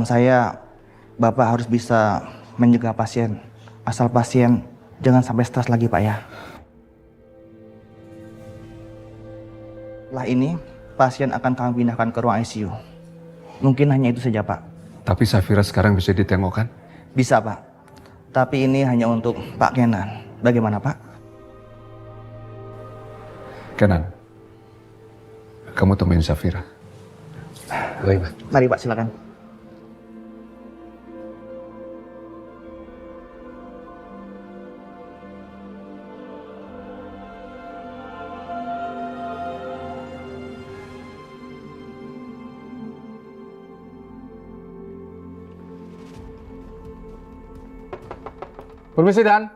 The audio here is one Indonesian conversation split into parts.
Saran saya, Bapak harus bisa mencegah pasien. Asal pasien jangan sampai stres lagi, Pak ya. Setelah ini, pasien akan kami pindahkan ke ruang ICU. Mungkin hanya itu saja, Pak. Tapi Safira sekarang bisa ditengok kan? Bisa, Pak. Tapi ini hanya untuk Pak Kenan. Bagaimana, Pak? Kenan, kamu temuin Safira. Baik, Pak. Mari, Pak, silakan. Permisi, Dan.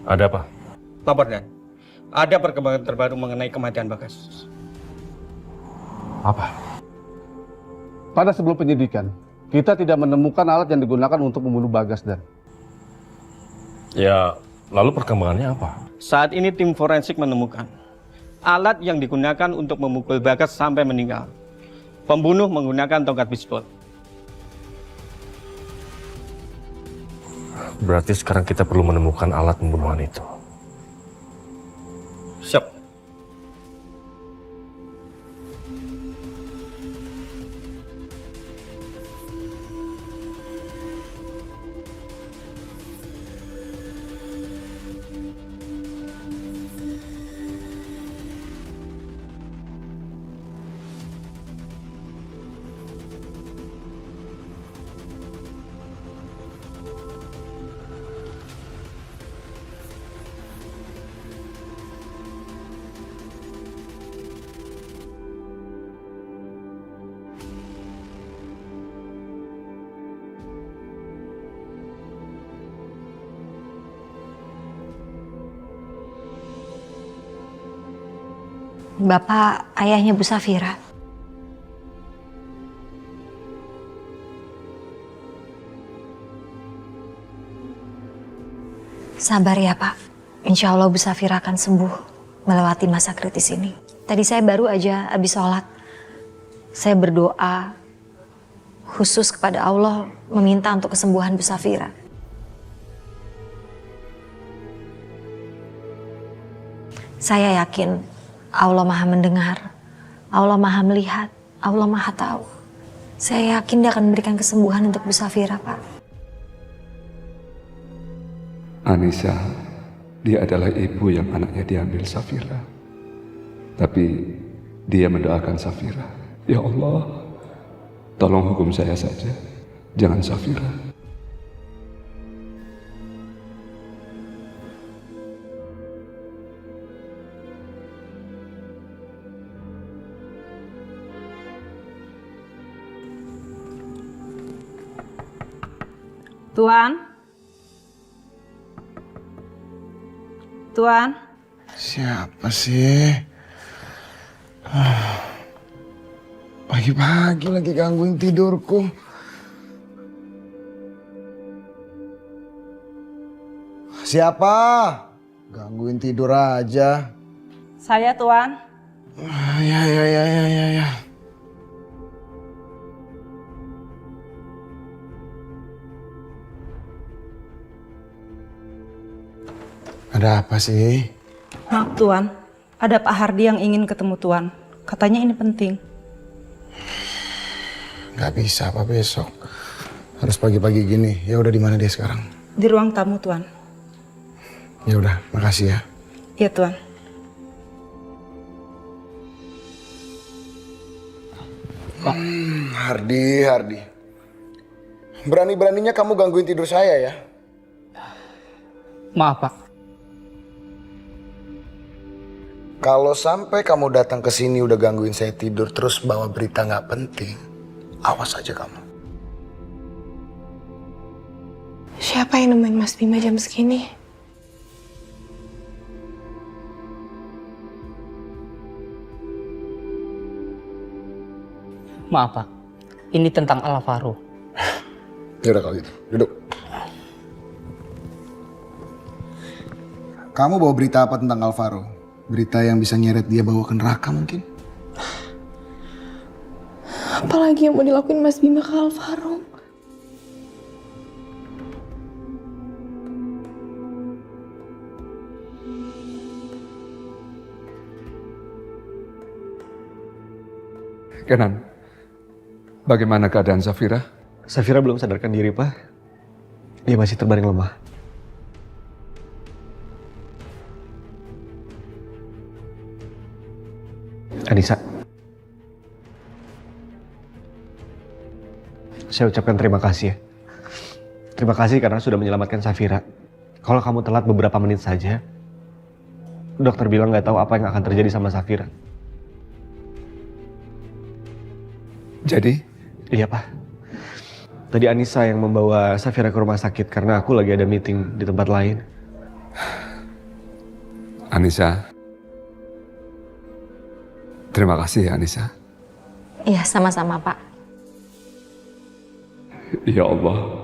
Ada apa? Lapor, Dan. Ada perkembangan terbaru mengenai kematian Bagas. Apa? Pada sebelum penyidikan, kita tidak menemukan alat yang digunakan untuk membunuh Bagas, Dan. Ya, lalu perkembangannya apa? Saat ini tim forensik menemukan alat yang digunakan untuk memukul Bagas sampai meninggal. Pembunuh menggunakan tongkat bisbol. Berarti sekarang kita perlu menemukan alat pembunuhan itu. Siap. Bapak ayahnya Bu Safira. Sabar ya, Pak. Insya Allah Bu Safira akan sembuh melewati masa kritis ini. Tadi saya baru aja habis sholat. Saya berdoa khusus kepada Allah meminta untuk kesembuhan Bu Safira. Saya yakin Allah Maha mendengar, Allah Maha melihat, Allah Maha tahu. Saya yakin Dia akan memberikan kesembuhan untuk Bu Safira, Pak. Anissa, dia adalah ibu yang anaknya diambil Safira. Tapi dia mendoakan Safira. Ya Allah, tolong hukum saya saja, jangan Safira. Tuan? Tuan? Siapa sih? Pagi-pagi lagi gangguin tidurku. Siapa? Gangguin tidur aja. Saya, Tuan. Ya. Ada apa sih? Maaf, Tuan. Ada Pak Hardi yang ingin ketemu Tuan. Katanya ini penting. Gak bisa apa besok. Harus pagi-pagi gini. Ya udah, di mana dia sekarang? Di ruang tamu, Tuan. Ya udah, makasih ya. Iya, Tuan. Hardi. Berani-beraninya kamu gangguin tidur saya ya? Maaf, Pak. Kalau sampai kamu datang ke sini udah gangguin saya tidur terus bawa berita nggak penting, awas aja kamu. Siapa yang nemuin Mas Bima jam segini? Maaf, Pak. Ini tentang Alvaro. Ya udah kalau gitu, duduk. Kamu bawa berita apa tentang Alvaro? Berita yang bisa nyeret dia bawa ke neraka mungkin? Apalagi yang mau dilakuin Mas Bima ke Alvaro? Kenan, bagaimana keadaan Safira? Safira belum sadarkan diri, Pak. Dia masih terbaring lemah. Anissa, saya ucapkan terima kasih ya. Terima kasih karena sudah menyelamatkan Safira. Kalau kamu telat beberapa menit saja, dokter bilang nggak tahu apa yang akan terjadi sama Safira. Jadi? Iya, Pak. Tadi Anissa yang membawa Safira ke rumah sakit karena aku lagi ada meeting di tempat lain. Anissa. Terima kasih ya Anissa. Iya, sama-sama Pak. Ya Allah,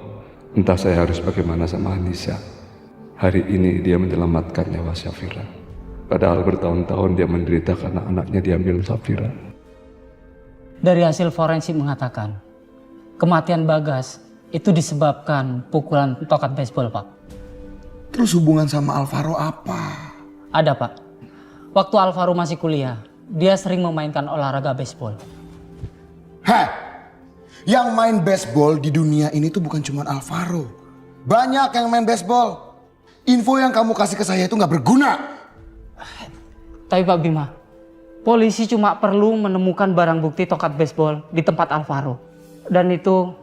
entah saya harus bagaimana sama Anissa. Hari ini dia menyelamatkan nyawa Safira. Padahal bertahun-tahun dia menderita karena anaknya diambil Safira. Dari hasil forensik mengatakan, kematian Bagas itu disebabkan pukulan tokat baseball, Pak. Terus hubungan sama Alvaro apa? Ada, Pak. Waktu Alvaro masih kuliah, dia sering memainkan olahraga baseball. Heh, yang main baseball di dunia ini tuh bukan cuma Alvaro. Banyak yang main baseball. Info yang kamu kasih ke saya itu nggak berguna. Tapi Pak Bima, polisi cuma perlu menemukan barang bukti tokat baseball di tempat Alvaro. Dan itu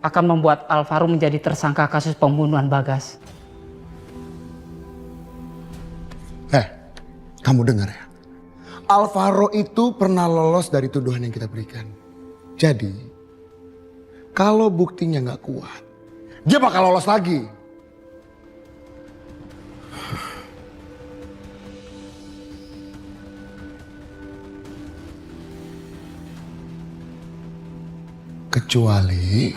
akan membuat Alvaro menjadi tersangka kasus pembunuhan Bagas. Kamu dengar ya? Alvaro itu pernah lolos dari tuduhan yang kita berikan. Jadi, kalau buktinya nggak kuat, dia bakal lolos lagi. Kecuali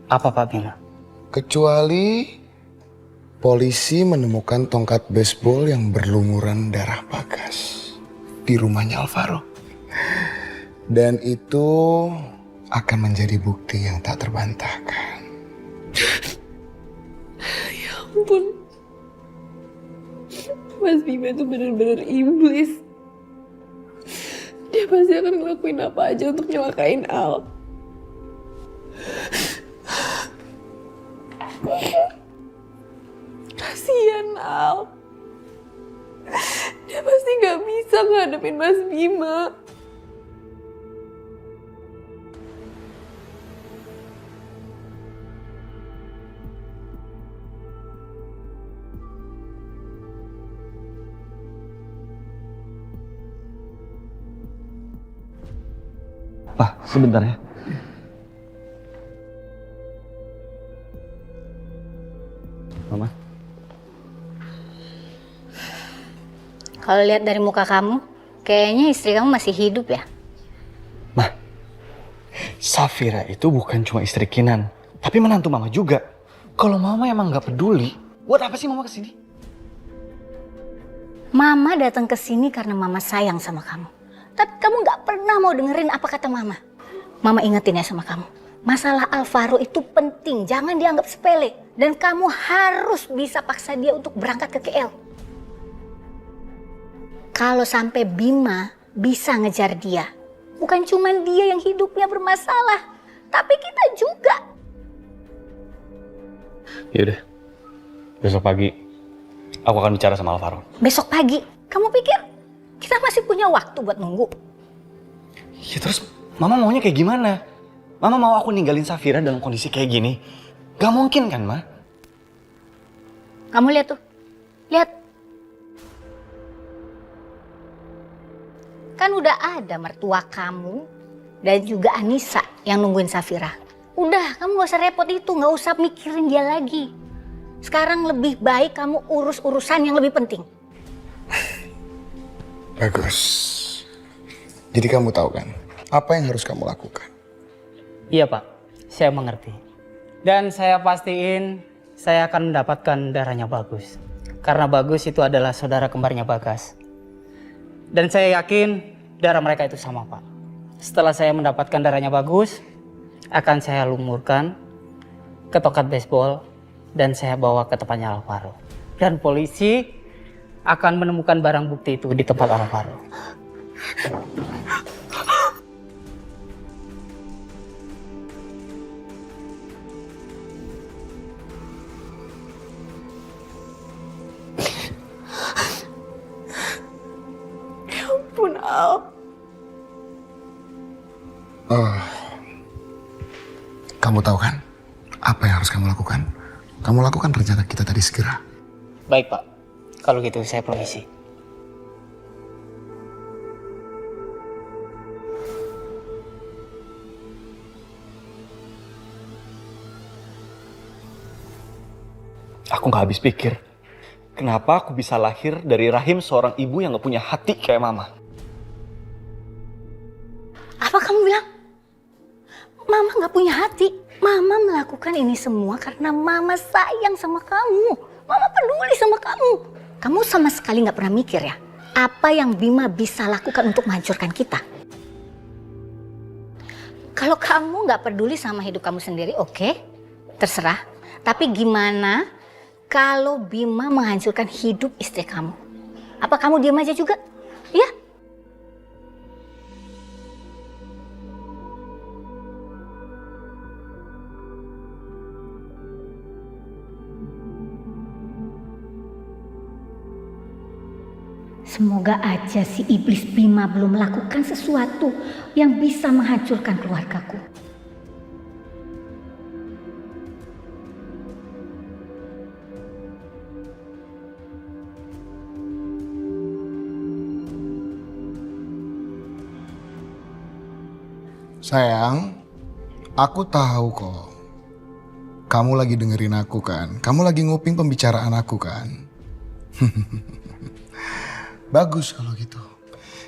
apa Pak Bima? Kecuali polisi menemukan tongkat baseball yang berlumuran darah Bagas di rumahnya Alvaro. Dan itu akan menjadi bukti yang tak terbantahkan. Ya ampun. Mas Bima itu benar-benar iblis. Dia pasti akan ngelakuin apa aja untuk nyelakain Al. Kasian Al. Dia pasti gak bisa ngadepin Mas Bima. Pak, sebentar ya. Mama. Kalau lihat dari muka kamu, kayaknya istri kamu masih hidup ya? Ma, Safira itu bukan cuma istri Kinan, tapi menantu Mama juga. Kalau Mama emang nggak peduli, buat apa sih Mama kesini? Mama datang ke sini karena Mama sayang sama kamu. Tapi kamu nggak pernah mau dengerin apa kata Mama. Mama ingetin ya sama kamu. Masalah Alvaro itu penting, jangan dianggap sepele. Dan kamu harus bisa paksa dia untuk berangkat ke KL. Kalau sampai Bima bisa ngejar dia, bukan cuma dia yang hidupnya bermasalah, tapi kita juga. Yaudah, besok pagi aku akan bicara sama Alvaro. Besok pagi? Kamu pikir kita masih punya waktu buat nunggu? Ya terus Mama maunya kayak gimana? Mama mau aku ninggalin Safira dalam kondisi kayak gini? Gak mungkin kan, Ma? Kamu lihat tuh, lihat. Kan udah ada mertua kamu dan juga Anissa yang nungguin Safira. Udah, kamu gak usah repot itu, gak usah mikirin dia lagi. Sekarang lebih baik kamu urus urusan yang lebih penting. Bagus. Jadi kamu tahu kan, apa yang harus kamu lakukan? Iya Pak, saya mengerti. Dan saya pastiin saya akan mendapatkan darahnya Bagus. Karena Bagus itu adalah saudara kembarnya Bagas. Dan saya yakin darah mereka itu sama, Pak. Setelah saya mendapatkan darahnya Bagus, akan saya lumurkan ke tokat baseball dan saya bawa ke tempatnya Alvaro. Dan polisi akan menemukan barang bukti itu di tempat Alvaro. Ya ampun, Al. Kamu tahu kan apa yang harus kamu lakukan? Kamu lakukan rencana kita tadi segera. Baik, Pak. Kalau gitu saya permisi. Aku nggak habis pikir, kenapa aku bisa lahir dari rahim seorang ibu yang nggak punya hati kayak mama. Apa kamu bilang? Mama nggak punya hati. Mama melakukan ini semua karena Mama sayang sama kamu. Mama peduli sama kamu. Kamu sama sekali nggak pernah mikir ya, apa yang Bima bisa lakukan untuk menghancurkan kita? Kalau kamu nggak peduli sama hidup kamu sendiri, oke, terserah. Tapi gimana kalau Bima menghancurkan hidup istri kamu? Apa kamu diam aja juga? Ya? Semoga aja si iblis Bima belum melakukan sesuatu yang bisa menghancurkan keluargaku. Sayang, aku tahu kok. Kamu lagi dengerin aku kan? Kamu lagi nguping pembicaraan aku kan? Bagus kalau gitu.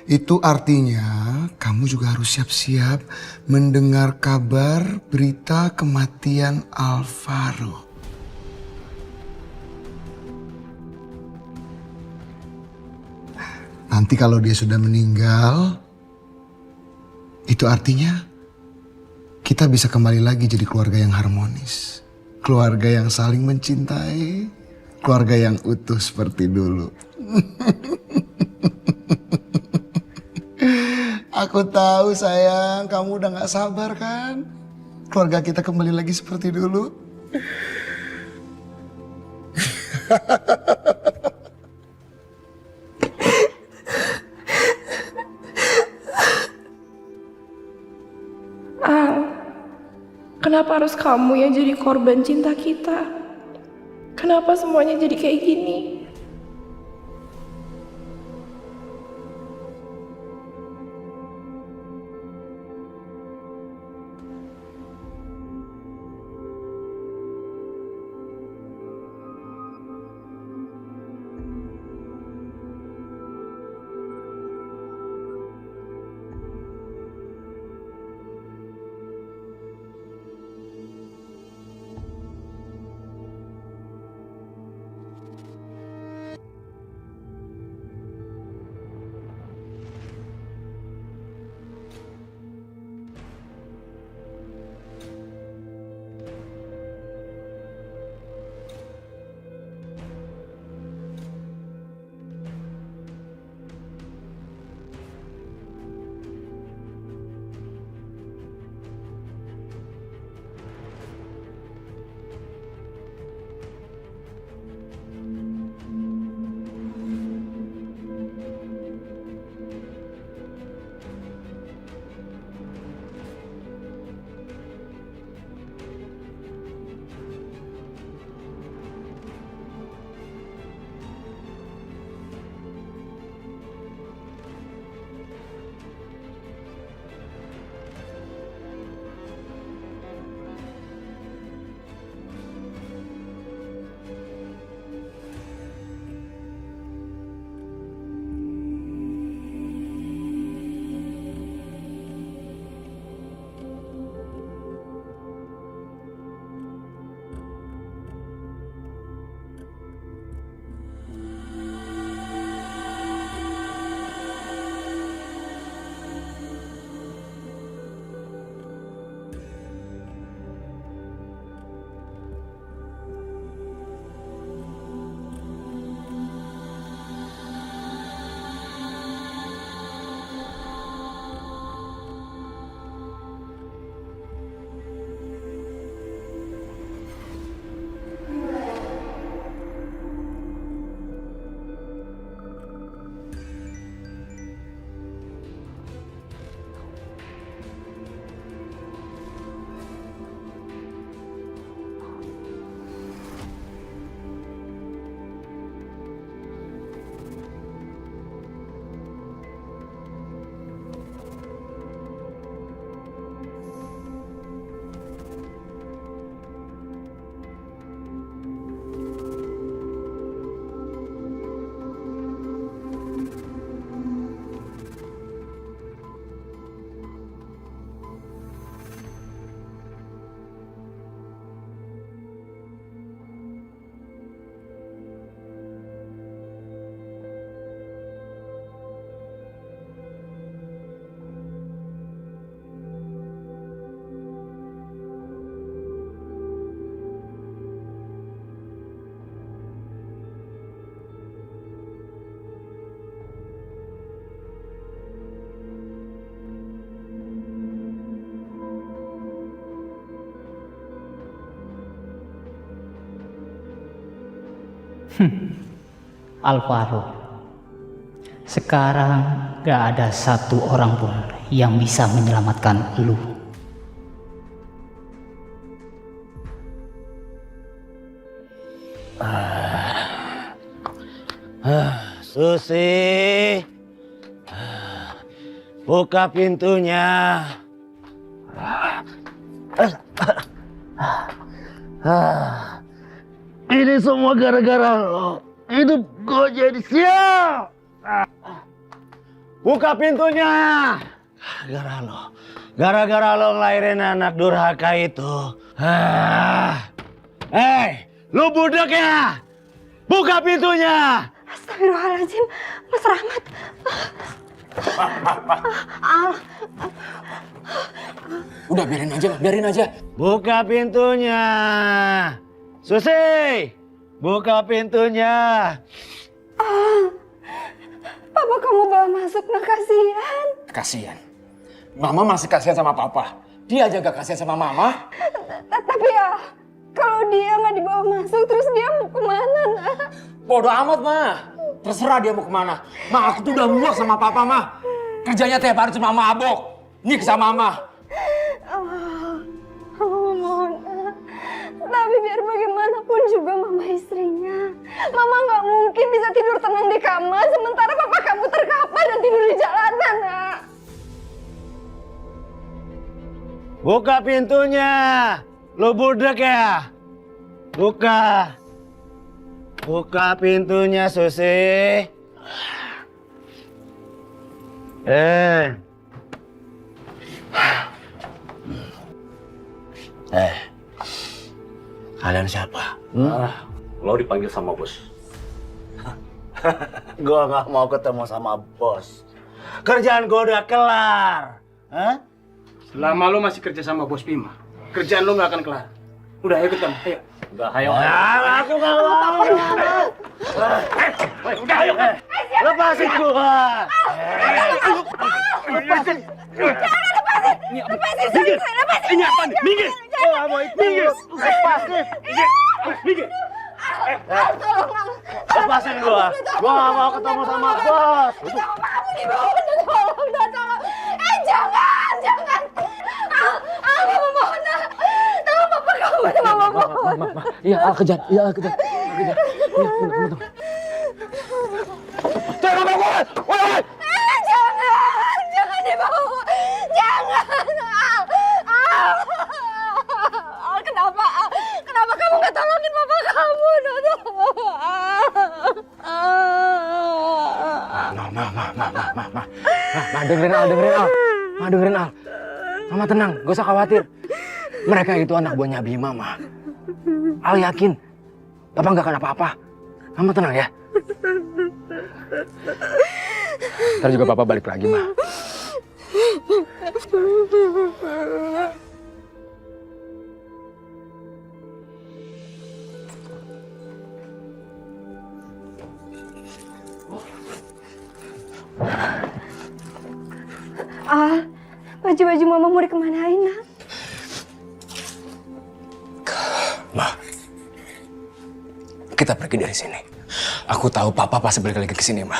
Itu artinya kamu juga harus siap-siap mendengar kabar berita kematian Alvaro. Nanti kalau dia sudah meninggal, itu artinya kita bisa kembali lagi jadi keluarga yang harmonis. Keluarga yang saling mencintai, keluarga yang utuh seperti dulu. Aku tahu sayang, kamu udah gak sabar kan? Keluarga kita kembali lagi seperti dulu. Al, kenapa harus kamu yang jadi korban cinta kita? Kenapa semuanya jadi kayak gini? Alvaro, sekarang gak ada satu orang pun yang bisa menyelamatkan lu. Susi, buka pintunya. Ini semua gara-gara lo. Hidup gue jadi sial. Buka pintunya. Gara-gara lo ngelahirin anak durhaka itu. Lu budak ya? Buka pintunya. Astagfirullahaladzim, Mas Rahmat. Udah biarin aja. Buka pintunya. Susi, buka pintunya. Papa kamu bawa masuk, nah kasihan. Kasihan. Mama masih kasihan sama papa. Dia aja gak kasihan sama mama. Tapi ya, kalau dia nggak dibawa masuk, terus dia mau kemana, nah? Bodoh amat, Ma. Terserah dia mau kemana. Ma, aku tuh udah muak sama papa, Ma. Kerjanya tiap hari cuma mabok. Nyiksa mama. Mohon. Tapi biar bagaimanapun juga mama istrinya. Mama nggak mungkin bisa tidur tenang di kamar, sementara papa kamu terkapar dan tidur di jalanan, nak. Buka pintunya. Lu budak ya? Buka pintunya, Susi. Kalian siapa? Lo dipanggil sama bos. Gua nggak mau ketemu sama bos. Kerjaan gua udah kelar. Selama lo masih kerja sama bos Bima, kerjaan lo nggak akan kelar. Udah, ayo ikut kamu. Ayo. Udah, ayo. Aku nggak mau. Udah, ayo. Lepasin gua. Lepasin. Lepasin saya. Ini apa nih? Minggir. Gua nggak mau ikut. Minggir. Lepasin. Minggir. Lepasin gua. Gua nggak mau ketemu sama bos. Kamu dibawa, tolong. Jangan. Mama mohon, nak. Tolong papa kamu, mama mohon. Iya, kejar. Jangan dibawa. Jangan. Kenapa kamu nggak tolongin papa kamu, Ma, dengerin Al. Mama tenang, gak usah khawatir. Mereka itu anak buahnya Bima, Ma. Al yakin, Papa gak akan apa-apa. Mama tenang ya. Ntar juga Papa balik lagi, Ma. Baju-baju mama mau dikemanain, nak? Ma, kita pergi dari sini. Aku tahu Papa pasti balik lagi ke sini, Ma.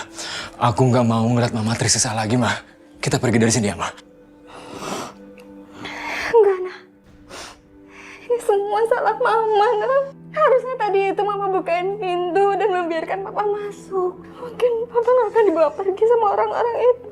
Aku nggak mau ngeliat Mama tersisa lagi, Ma. Kita pergi dari sini ya, Ma. Enggak, nak. Ini semua salah mama, nak. Harusnya tadi itu mama bukain pintu dan membiarkan papa masuk. Mungkin papa nggak akan dibawa pergi sama orang-orang itu.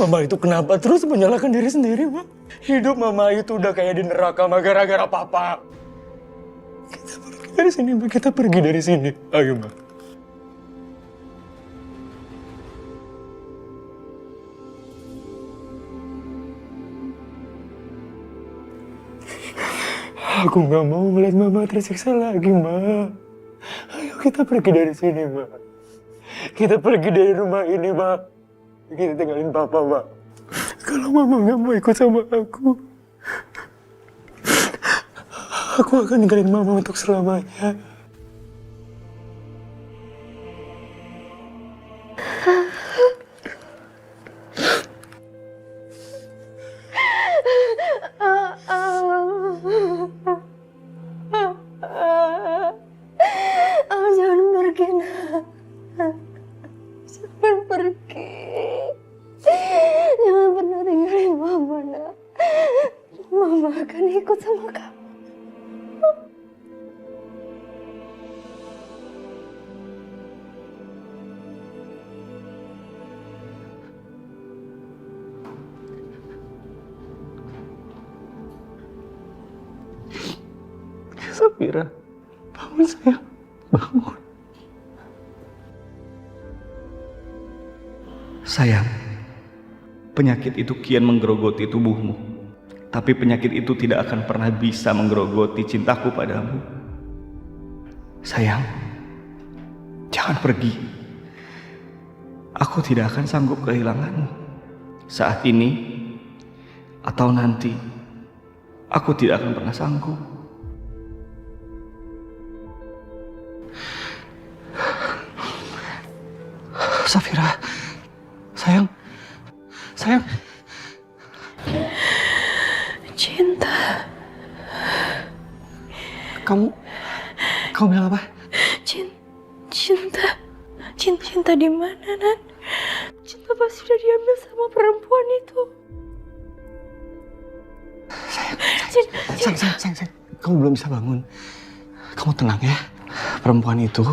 Mama itu kenapa terus menyalahkan diri sendiri, Ma? Hidup Mama itu udah kayak di neraka, Ma, gara-gara Papa. Kita pergi dari sini, Ma. Kita pergi dari sini. Ayo, Ma. Aku nggak mau melihat Mama tersiksa lagi, Ma. Ayo kita pergi dari sini, Ma. Kita pergi dari rumah ini, Ma. Kita tinggalin Papa, Ma. Kalau Mama nggak mau ikut sama aku akan ninggalin Mama untuk selamanya. Jangan pergi. Jangan pernah tinggalin Mama, nak. Mama akan ikut sama kamu. Safira, bangun sayang, bangun. Sayang, penyakit itu kian menggerogoti tubuhmu, tapi penyakit itu tidak akan pernah bisa menggerogoti cintaku padamu. Sayang, jangan pergi. Aku tidak akan sanggup kehilanganmu. Saat ini atau nanti, aku tidak akan pernah sanggup. Safira, sayang, sayang. Cinta. Kamu bilang apa? Cinta di mana, Nan? Cinta pasti udah diambil sama perempuan itu. Sayang. Kamu belum bisa bangun. Kamu tenang ya. Perempuan itu,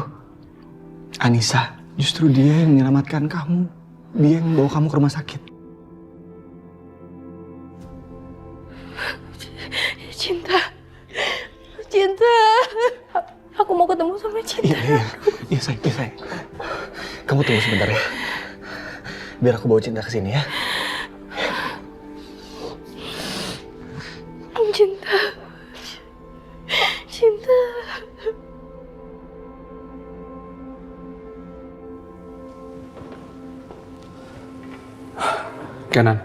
Anissa, justru dia yang menyelamatkan kamu. Dia yang bawa kamu ke rumah sakit. Cinta. Aku mau ketemu sama Cinta. Iya sayang. Kamu tunggu sebentar ya. Biar aku bawa Cinta ke sini ya. Cinta. Kenan.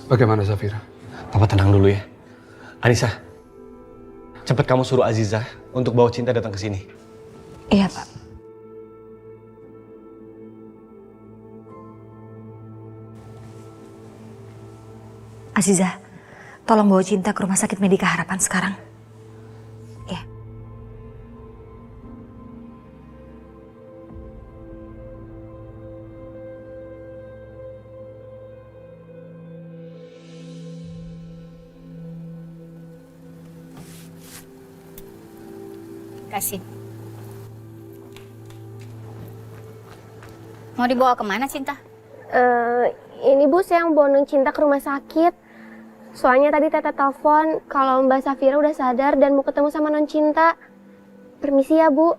Bagaimana Safira? Papa tenang dulu ya. Anissa, cepat kamu suruh Aziza untuk bawa Cinta datang ke sini. Iya, Pak. Aziza, tolong bawa Cinta ke Rumah Sakit Medika Harapan sekarang. Ya. Kasih. Mau dibawa kemana, Cinta? Ini Bu, saya yang bawa Cinta ke rumah sakit. Soalnya tadi Teteh telepon kalau Mbak Safira udah sadar dan mau ketemu sama Non Cinta. Permisi ya, Bu.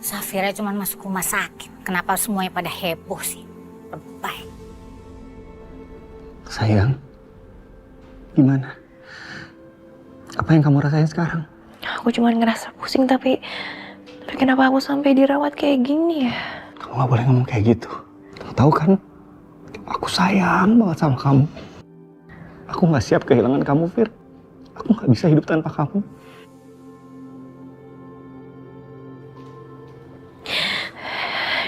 Safira cuma masuk rumah sakit. Kenapa semuanya pada heboh sih? Lebay. Sayang, gimana? Apa yang kamu rasain sekarang? Aku cuma ngerasa pusing, tapi kenapa aku sampai dirawat kayak gini ya? Kamu gak boleh ngomong kayak gitu. Kamu tahu kan, aku sayang banget sama kamu. Aku gak siap kehilangan kamu, Fir. Aku gak bisa hidup tanpa kamu.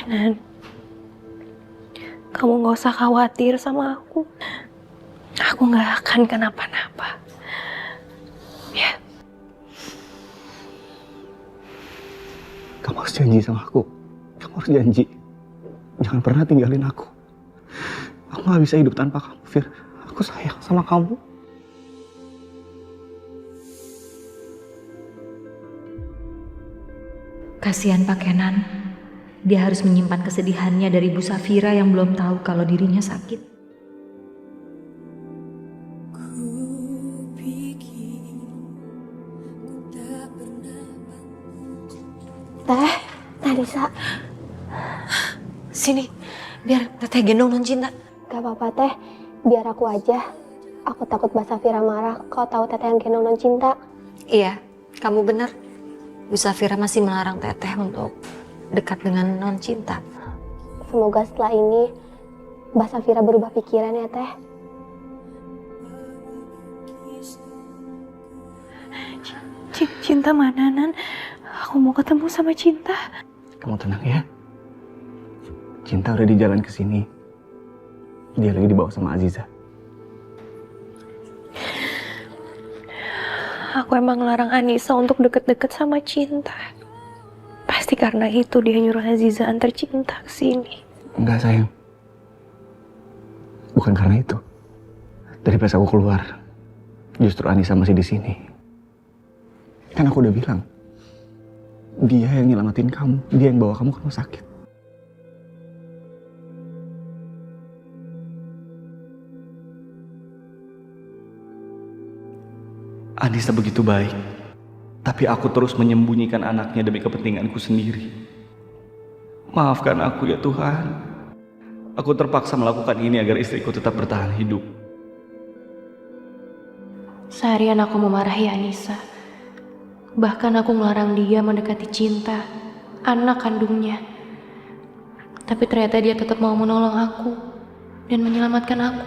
Nan, kamu gak usah khawatir sama aku. Aku gak akan kenapa-napa. Ya. Kamu harus janji sama aku. Kamu harus janji. Jangan pernah tinggalin aku. Aku gak bisa hidup tanpa kamu, Fir. Aku sayang sama kamu. Kasihan Pak Kenan. Dia harus menyimpan kesedihannya dari Bu Safira yang belum tahu kalau dirinya sakit. Teh Risa. Sini, biar Teteh gendong Non Cinta. Gak apa-apa Teh, biar aku aja. Aku takut Mbak Safira marah kalau tahu Teteh yang gendong Non Cinta. Iya, kamu benar. Bu Safira masih melarang Teteh untuk dekat dengan Non Cinta. Semoga setelah ini Mbak Safira berubah pikiran ya Teh. Cinta mana, Nan? Aku mau ketemu sama Cinta. Kamu tenang ya. Cinta udah di jalan ke sini. Dia lagi dibawa sama Aziza. Aku emang ngelarang Anissa untuk deket-deket sama Cinta. Pasti karena itu dia nyuruh Aziza antar Cinta ke sini. Enggak sayang. Bukan karena itu. Dari pas aku keluar, justru Anissa masih di sini. Kan aku udah bilang, dia yang nyelamatin kamu, dia yang bawa kamu ke rumah sakit. Anissa begitu baik, tapi aku terus menyembunyikan anaknya demi kepentinganku sendiri. Maafkan aku ya Tuhan. Aku terpaksa melakukan ini agar istriku tetap bertahan hidup. Seharian aku memarahi Anissa. Bahkan aku ngelarang dia mendekati Cinta, anak kandungnya. Tapi ternyata dia tetap mau menolong aku dan menyelamatkan aku.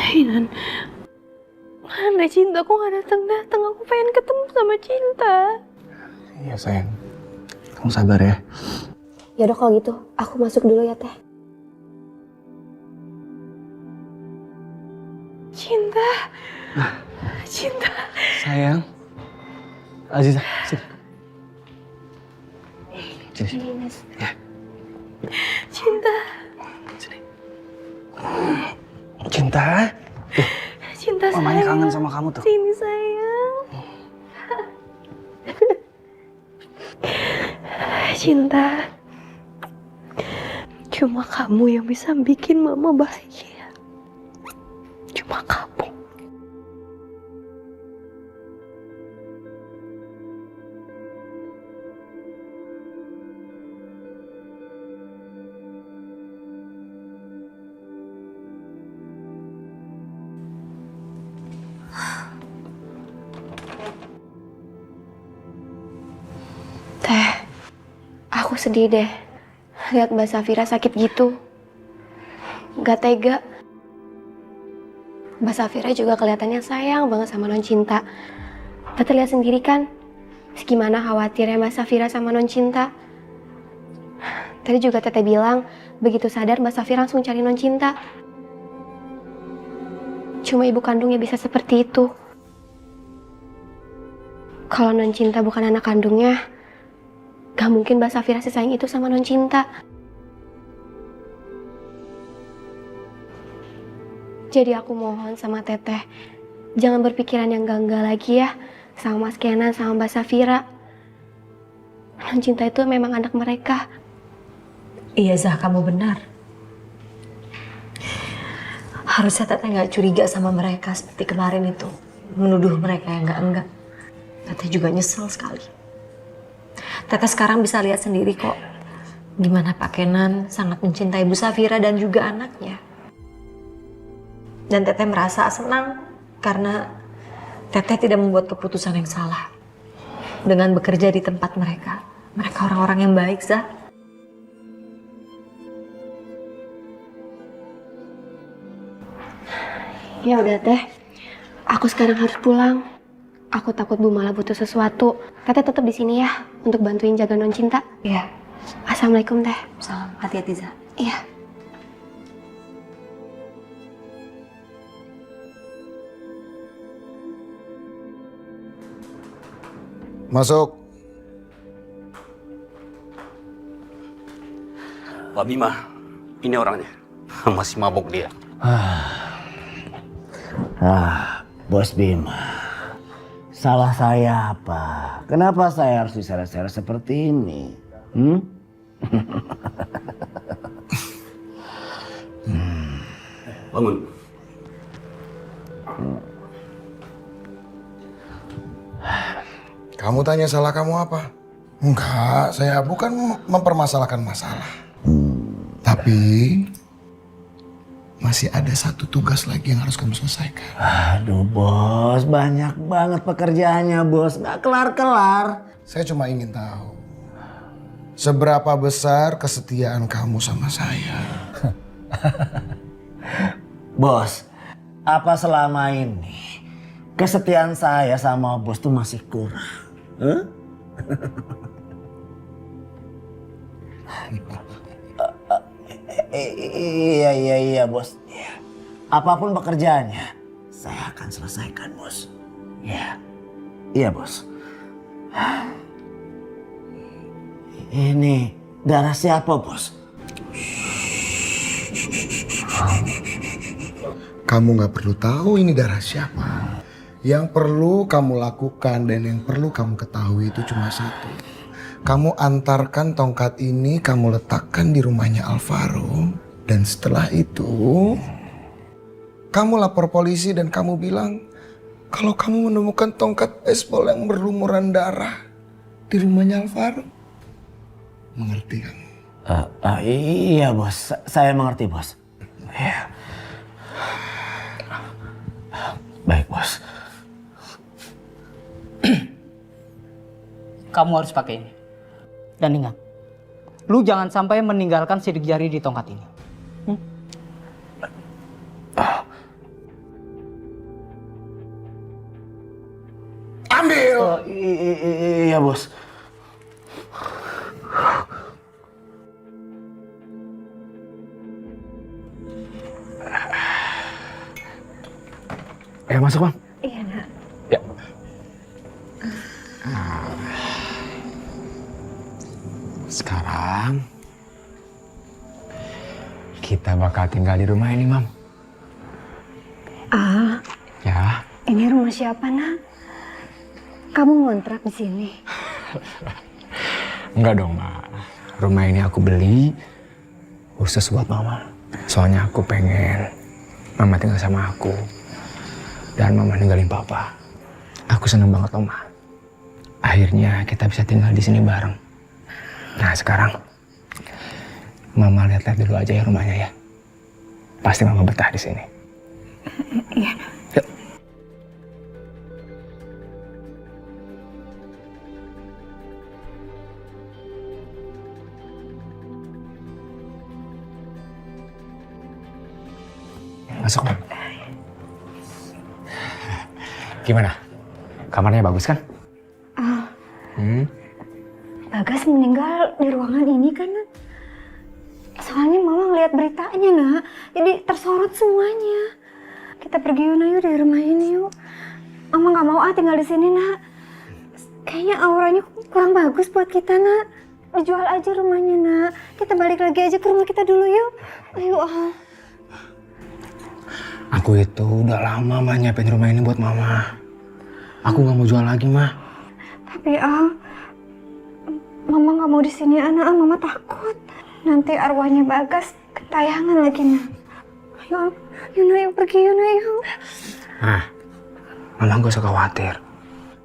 Inan, mana Cinta kok gak datang-datang? Aku pengen ketemu sama Cinta. Iya sayang, kamu sabar ya. Yaudah kalau gitu, aku masuk dulu ya Teh. Cinta. Cinta. Sayang. Aziza, sini. Sini. Ya. Cinta. Cinta. Cinta sayang. Mamanya kangen sama kamu tuh. Sini sayang. Cinta. Cuma kamu yang bisa bikin mama bahagia. Cuma kamu. Teh, aku sedih deh lihat Mbak Safira sakit gitu. Gak tega. Mbak Safira juga kelihatannya sayang banget sama Non Cinta. Tete lihat sendiri kan, gimana khawatirnya Mbak Safira sama Non Cinta. Tadi juga Tete bilang, begitu sadar Mbak Safira langsung cari Non Cinta. Cuma ibu kandungnya bisa seperti itu. Kalau Non Cinta bukan anak kandungnya, gak mungkin Mbak Safira sesayang itu sama Non Cinta. Jadi aku mohon sama Teteh, jangan berpikiran yang enggak-enggak lagi ya sama Mas Kenan sama Mbak Safira. Non Cinta itu memang anak mereka. Iya Zah, kamu benar. Harusnya Teteh nggak curiga sama mereka seperti kemarin itu, menuduh mereka yang enggak-enggak. Teteh juga nyesel sekali. Teteh sekarang bisa lihat sendiri kok gimana Pak Kenan sangat mencintai Bu Safira dan juga anaknya. Dan Teteh merasa senang karena Teteh tidak membuat keputusan yang salah dengan bekerja di tempat mereka. Mereka orang-orang yang baik, Zah. Ya udah Teh, aku sekarang harus pulang. Aku takut Bu malah butuh sesuatu. Teteh tetap di sini ya untuk bantuin jaga Non Cinta. Iya. Assalamualaikum Teh. Salam, hati-hati Zah. Iya. Masuk. Pak Bima, ini orangnya. Masih mabuk dia. Bos Bima. Salah saya apa? Kenapa saya harus diseret-seret seperti ini? Bangun. Kamu tanya salah kamu apa? Enggak, saya bukan mempermasalahkan masalah. Tapi masih ada satu tugas lagi yang harus kamu selesaikan. Aduh bos, banyak banget pekerjaannya bos, gak kelar-kelar. Saya cuma ingin tahu, seberapa besar kesetiaan kamu sama saya? Bos, apa selama ini kesetiaan saya sama bos tuh masih kurang? Iya bos. Apapun pekerjaannya, saya akan selesaikan, Bos. Ya, iya, Bos. Ini darah siapa, Bos? Kamu nggak perlu tahu ini darah siapa. Yang perlu kamu lakukan dan yang perlu kamu ketahui itu cuma satu. Kamu antarkan tongkat ini, kamu letakkan di rumahnya Alvaro. Dan setelah itu, kamu lapor polisi dan kamu bilang kalau kamu menemukan tongkat baseball yang berlumuran darah di rumahnya Alvaro. Mengerti kamu? Iya, Bos. Saya mengerti, Bos. Iya. Baik, Bos. Kamu harus pakai ini. Dan ingat, lu jangan sampai meninggalkan sidik jari di tongkat ini. Ambil! Iya, Bos. Ayo masuk, Bang. Iya, Nak. Ya. Sekarang kita bakal tinggal di rumah ini, Mam. Ah, Ya. ini rumah siapa, Nak? Kamu ngontrak di sini? Enggak dong, Ma. Rumah ini aku beli khusus buat Mama. Soalnya aku pengen Mama tinggal sama aku. Dan Mama ninggalin Papa. Aku seneng banget loh, Ma. Akhirnya kita bisa tinggal di sini bareng. Nah, sekarang Mama lihat-lihat dulu aja ya rumahnya ya. Pasti Mama betah di sini. Iya. Yuk. Masuk, Mam. Gimana? Kamarnya bagus kan? Bagas meninggal di ruangan ini kan, Nak? Soalnya Mama ngeliat beritanya, Nak. Jadi tersorot semuanya. Kita pergi yuk, Nak, yuk dari rumah ini yuk. Mama nggak mau tinggal di sini, Nak. Kayaknya auranya kurang bagus buat kita, Nak. Dijual aja rumahnya, Nak. Kita balik lagi aja ke rumah kita dulu yuk. Ayo, Aku itu udah lama mah nyiapin rumah ini buat Mama. Aku nggak mau jual lagi, Ma. Tapi Mama nggak mau di sini, anak. Mama takut nanti arwahnya Bagas ketayangan lagi, Nak. Ayo, Yuna, yuk pergi, Yuna, yuk. Nah, Mama gak usah khawatir.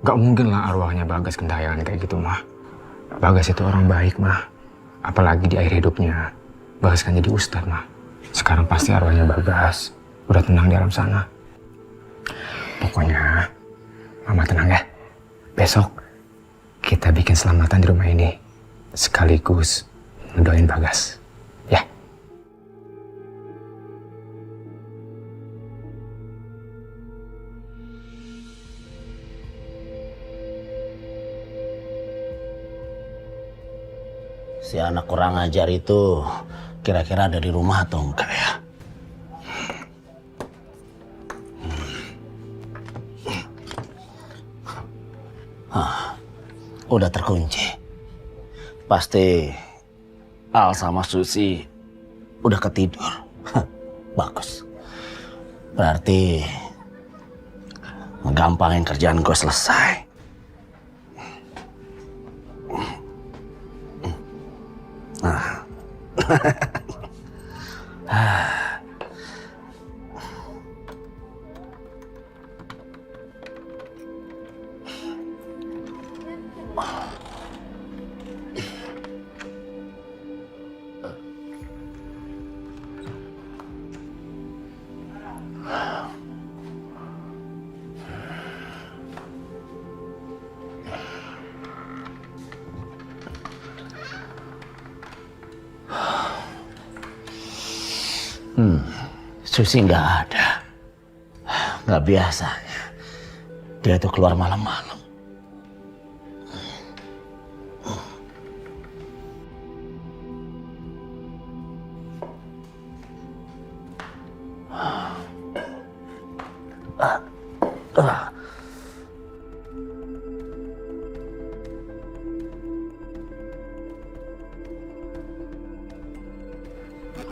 Gak mungkin lah arwahnya Bagas kentayangan kayak gitu, Ma. Bagas itu orang baik, Ma. Apalagi di akhir hidupnya. Bagas kan jadi ustadz, Ma. Sekarang pasti arwahnya Bagas udah tenang di alam sana. Pokoknya Mama tenang ya. Besok kita bikin selamatan di rumah ini. Sekaligus ngedoain Bagas. Ya. Si anak kurang ajar itu kira-kira ada di rumah atau enggak ya? Udah terkunci. Pasti Al sama Susi udah ketidur. Bagus. Berarti ngegampangin kerjaan gue selesai. Nah. Susi nggak ada. Nggak biasa. Dia tuh keluar malam-malam.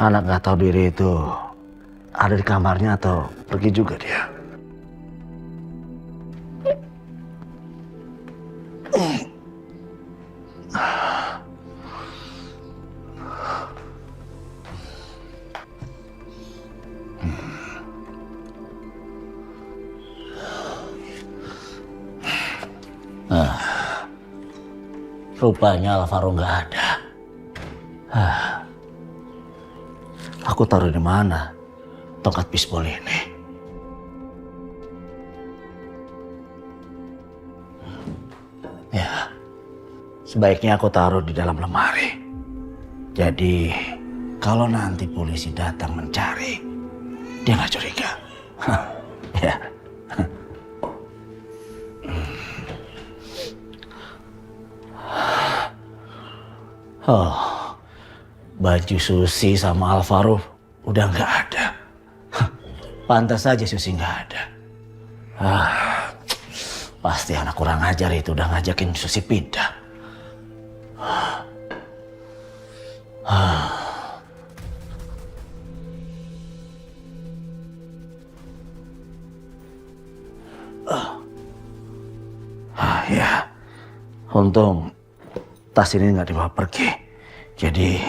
Anak nggak tahu diri itu ada di kamarnya atau pergi juga dia? Rupanya Alvaro nggak ada. Aku taruh di mana tongkat bisbol ini? Ya, sebaiknya aku taruh di dalam lemari. Jadi, kalau nanti polisi datang mencari, dia nggak curiga. Ya. Oh, baju Susi sama Alvaro udah nggak ada. Pantas saja Susi nggak ada. Pasti anak kurang ajar itu udah ngajakin Susi pindah. Ya, untung tas ini nggak dibawa pergi. Jadi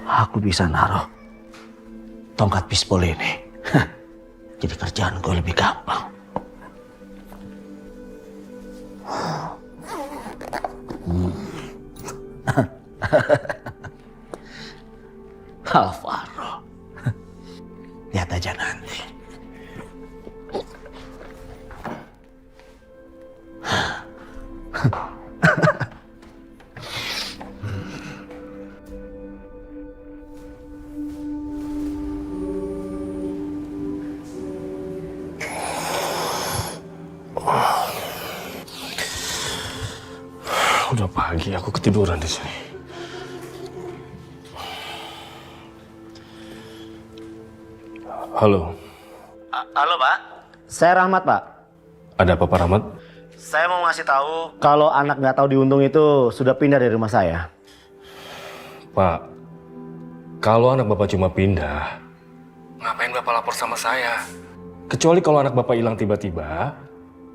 aku bisa naruh tongkat bisbol ini. Jadi kerjaan gue lebih gampang. Alvaro, lihat aja nanti. Udah pagi, aku ketiduran di sini. Halo. Halo Pak, saya Rahmat Pak. Ada apa Pak Rahmat? Saya mau ngasih tahu kalau anak nggak tahu diuntung itu sudah pindah dari rumah saya. Pak, kalau anak Bapak cuma pindah, ngapain Bapak lapor sama saya? Kecuali kalau anak Bapak hilang tiba-tiba,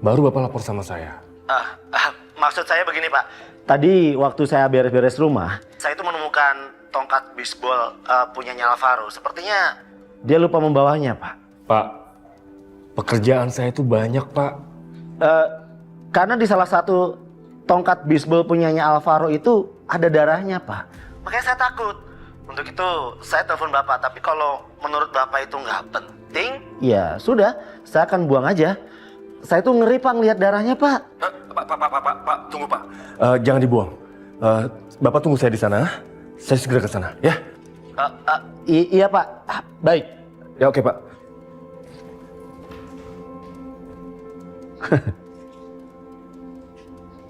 baru Bapak lapor sama saya. Maksud saya begini Pak, tadi waktu saya beres-beres rumah, saya itu menemukan tongkat bisbol punyanya Alvaro. Sepertinya dia lupa membawanya Pak. Pak, pekerjaan saya itu banyak Pak. Karena di salah satu tongkat bisbol punyanya Alvaro itu ada darahnya Pak. Makanya saya takut. Untuk itu saya telepon Bapak, tapi kalau menurut Bapak itu nggak penting, ya sudah, saya akan buang aja. Saya tuh ngeri Pak ngeliat darahnya Pak. Pak, tunggu Pak. Jangan dibuang. Bapak tunggu saya di sana. Saya segera ke sana, ya? Iya Pak. Baik. Ya oke Pak.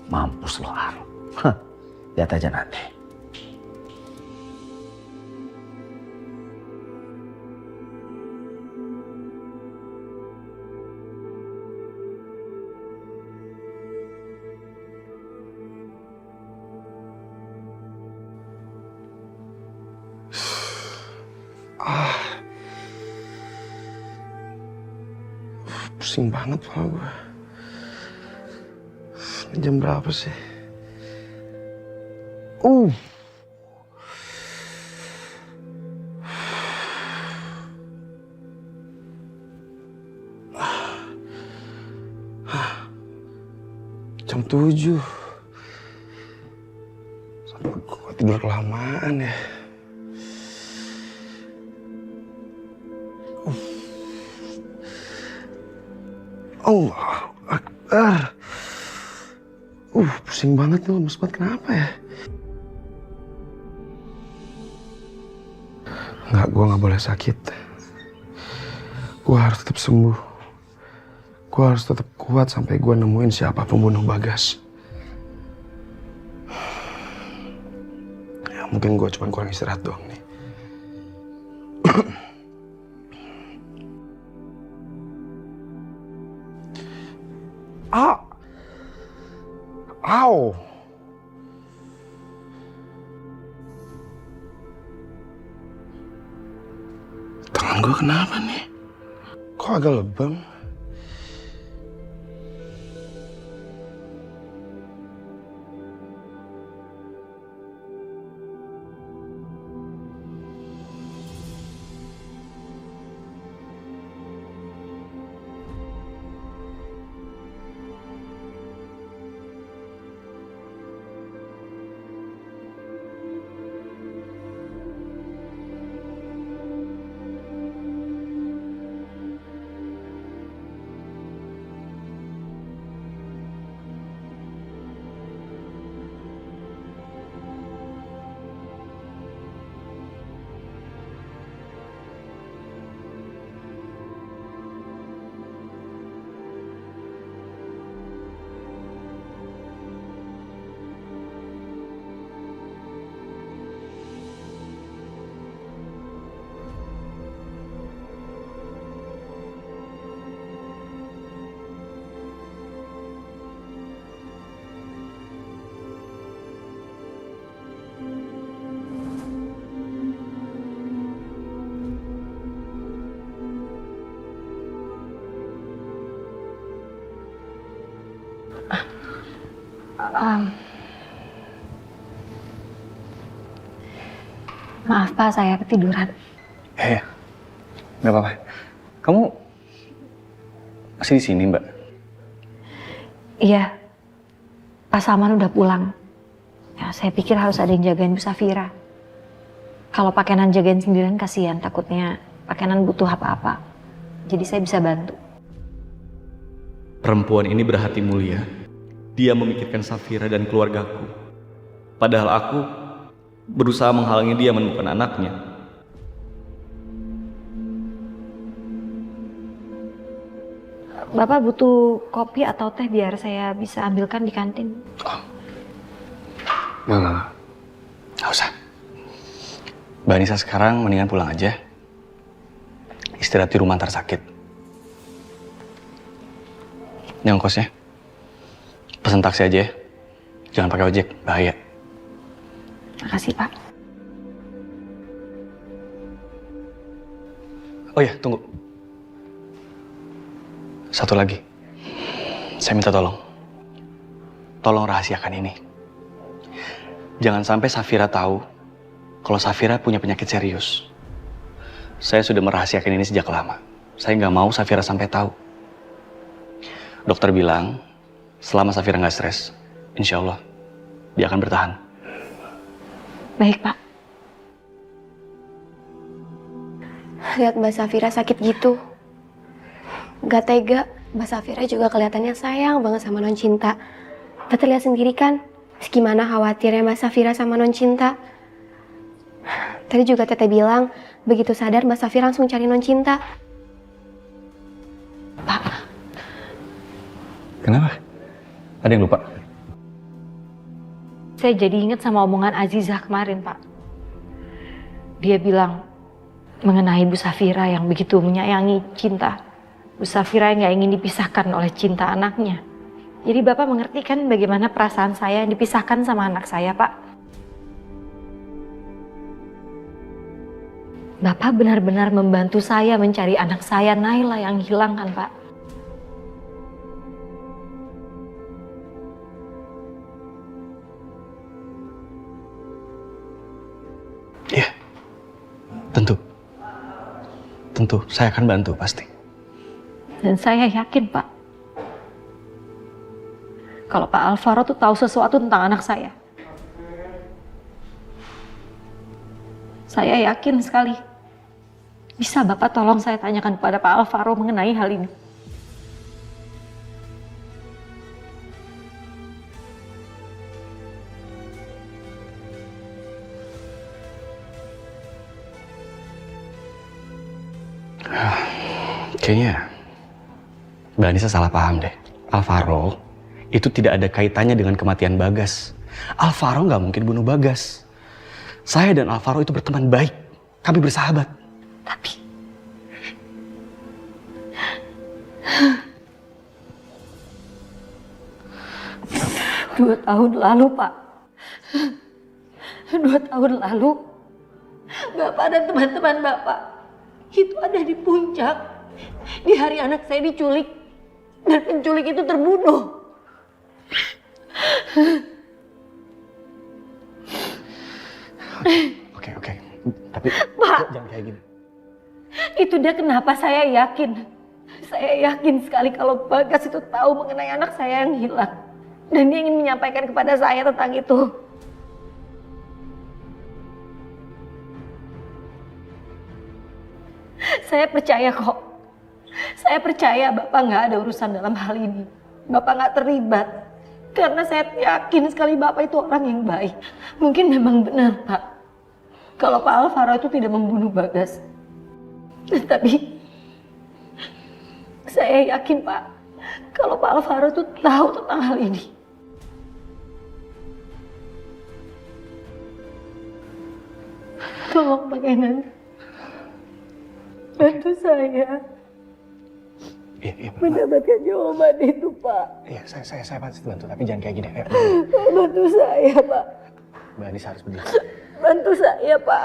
Mampus lo Ar. Lihat aja nanti. Pusing banget kepala gue. Ini jam berapa sih? Jam 7. Sampai gue tidur kelamaan ya. Allah Akbar. Pusing banget nih, lemes banget. Kenapa ya? Enggak, gue gak boleh sakit. Gue harus tetap sembuh. Gue harus tetap kuat sampai gue nemuin siapa pembunuh Bagas. Ya mungkin gue cuma kurang istirahat doang nih. Au. Tangan gue kenapa nih? Kok agak lebam? Maaf Pak, saya ketiduran. Nggak apa-apa. Kamu masih di sini, Mbak? Iya, Pak Salman udah pulang. Ya, saya pikir harus ada yang jagain Bu Safira. Kalau Pak Kenan jagain sendirian kasihan, takutnya Pak Kenan butuh apa-apa. Jadi saya bisa bantu. Perempuan ini berhati mulia. Dia memikirkan Safira dan keluargaku. Padahal aku berusaha menghalangi dia menemukan anaknya. Bapak butuh kopi atau teh biar saya bisa ambilkan di kantin? Nggak usah. Mbak Anissa sekarang mendingan pulang aja. Istirahat di rumah antar sakit. Ini ongkosnya. Pesan taksi aja ya. Jangan pakai ojek, bahaya. Makasih Pak. Oh ya, tunggu. Satu lagi. Saya minta tolong. Tolong rahasiakan ini. Jangan sampai Safira tahu kalau Safira punya penyakit serius. Saya sudah merahasiakan ini sejak lama. Saya nggak mau Safira sampai tahu. Dokter bilang, selama Safira nggak stres, insya Allah dia akan bertahan. Baik, Pak. Lihat Mbak Safira sakit gitu. Gak tega, Mbak Safira juga kelihatannya sayang banget sama Non Cinta. Tete lihat sendiri kan, gimana khawatirnya Mbak Safira sama Non Cinta. Tadi juga Tete bilang, begitu sadar Mbak Safira langsung cari Non Cinta. Pak. Kenapa? Ada yang lupa? Saya jadi ingat sama omongan Azizah kemarin, Pak. Dia bilang mengenai Bu Safira yang begitu menyayangi Cinta. Bu Safira yang gak ingin dipisahkan oleh Cinta anaknya. Jadi Bapak mengerti kan bagaimana perasaan saya yang dipisahkan sama anak saya, Pak? Bapak benar-benar membantu saya mencari anak saya, Naila, yang hilang kan, Pak? Iya, tentu. Tentu, saya akan bantu pasti. Dan saya yakin, Pak, kalau Pak Alvaro tuh tahu sesuatu tentang anak saya. Saya yakin sekali. Bisa Bapak tolong saya tanyakan kepada Pak Alvaro mengenai hal ini? Kayaknya Mbak Anissa salah paham deh. Alvaro itu tidak ada kaitannya dengan kematian Bagas. Alvaro nggak mungkin bunuh Bagas. Saya dan Alvaro itu berteman baik. Kami bersahabat. Tapi 2 tahun lalu, Pak. 2 tahun lalu, Bapak dan teman-teman Bapak itu ada di puncak. Di hari anak saya diculik. Dan penculik itu terbunuh. Oke. Tapi Pak, jangan kayak gini. itu dia kenapa saya yakin. Saya yakin sekali kalau Bagas itu tahu mengenai anak saya yang hilang. Dan dia ingin menyampaikan kepada saya tentang itu. Saya percaya kok. Saya percaya Bapak nggak ada urusan dalam hal ini. Bapak nggak terlibat. Karena saya yakin sekali Bapak itu orang yang baik. Mungkin memang benar, Pak. Kalau Pak Alvaro itu tidak membunuh Bagas. Tapi saya yakin, Pak, kalau Pak Alvaro itu tahu tentang hal ini. Tolong Pak Kenan, bantu saya mendapatkan jawaban itu, Pak. Iya, saya pasti bantu, tapi jangan kayak gini. Ayo. Bantu saya, Pak. Mbak Anissa harus berdiri. Bantu saya, Pak.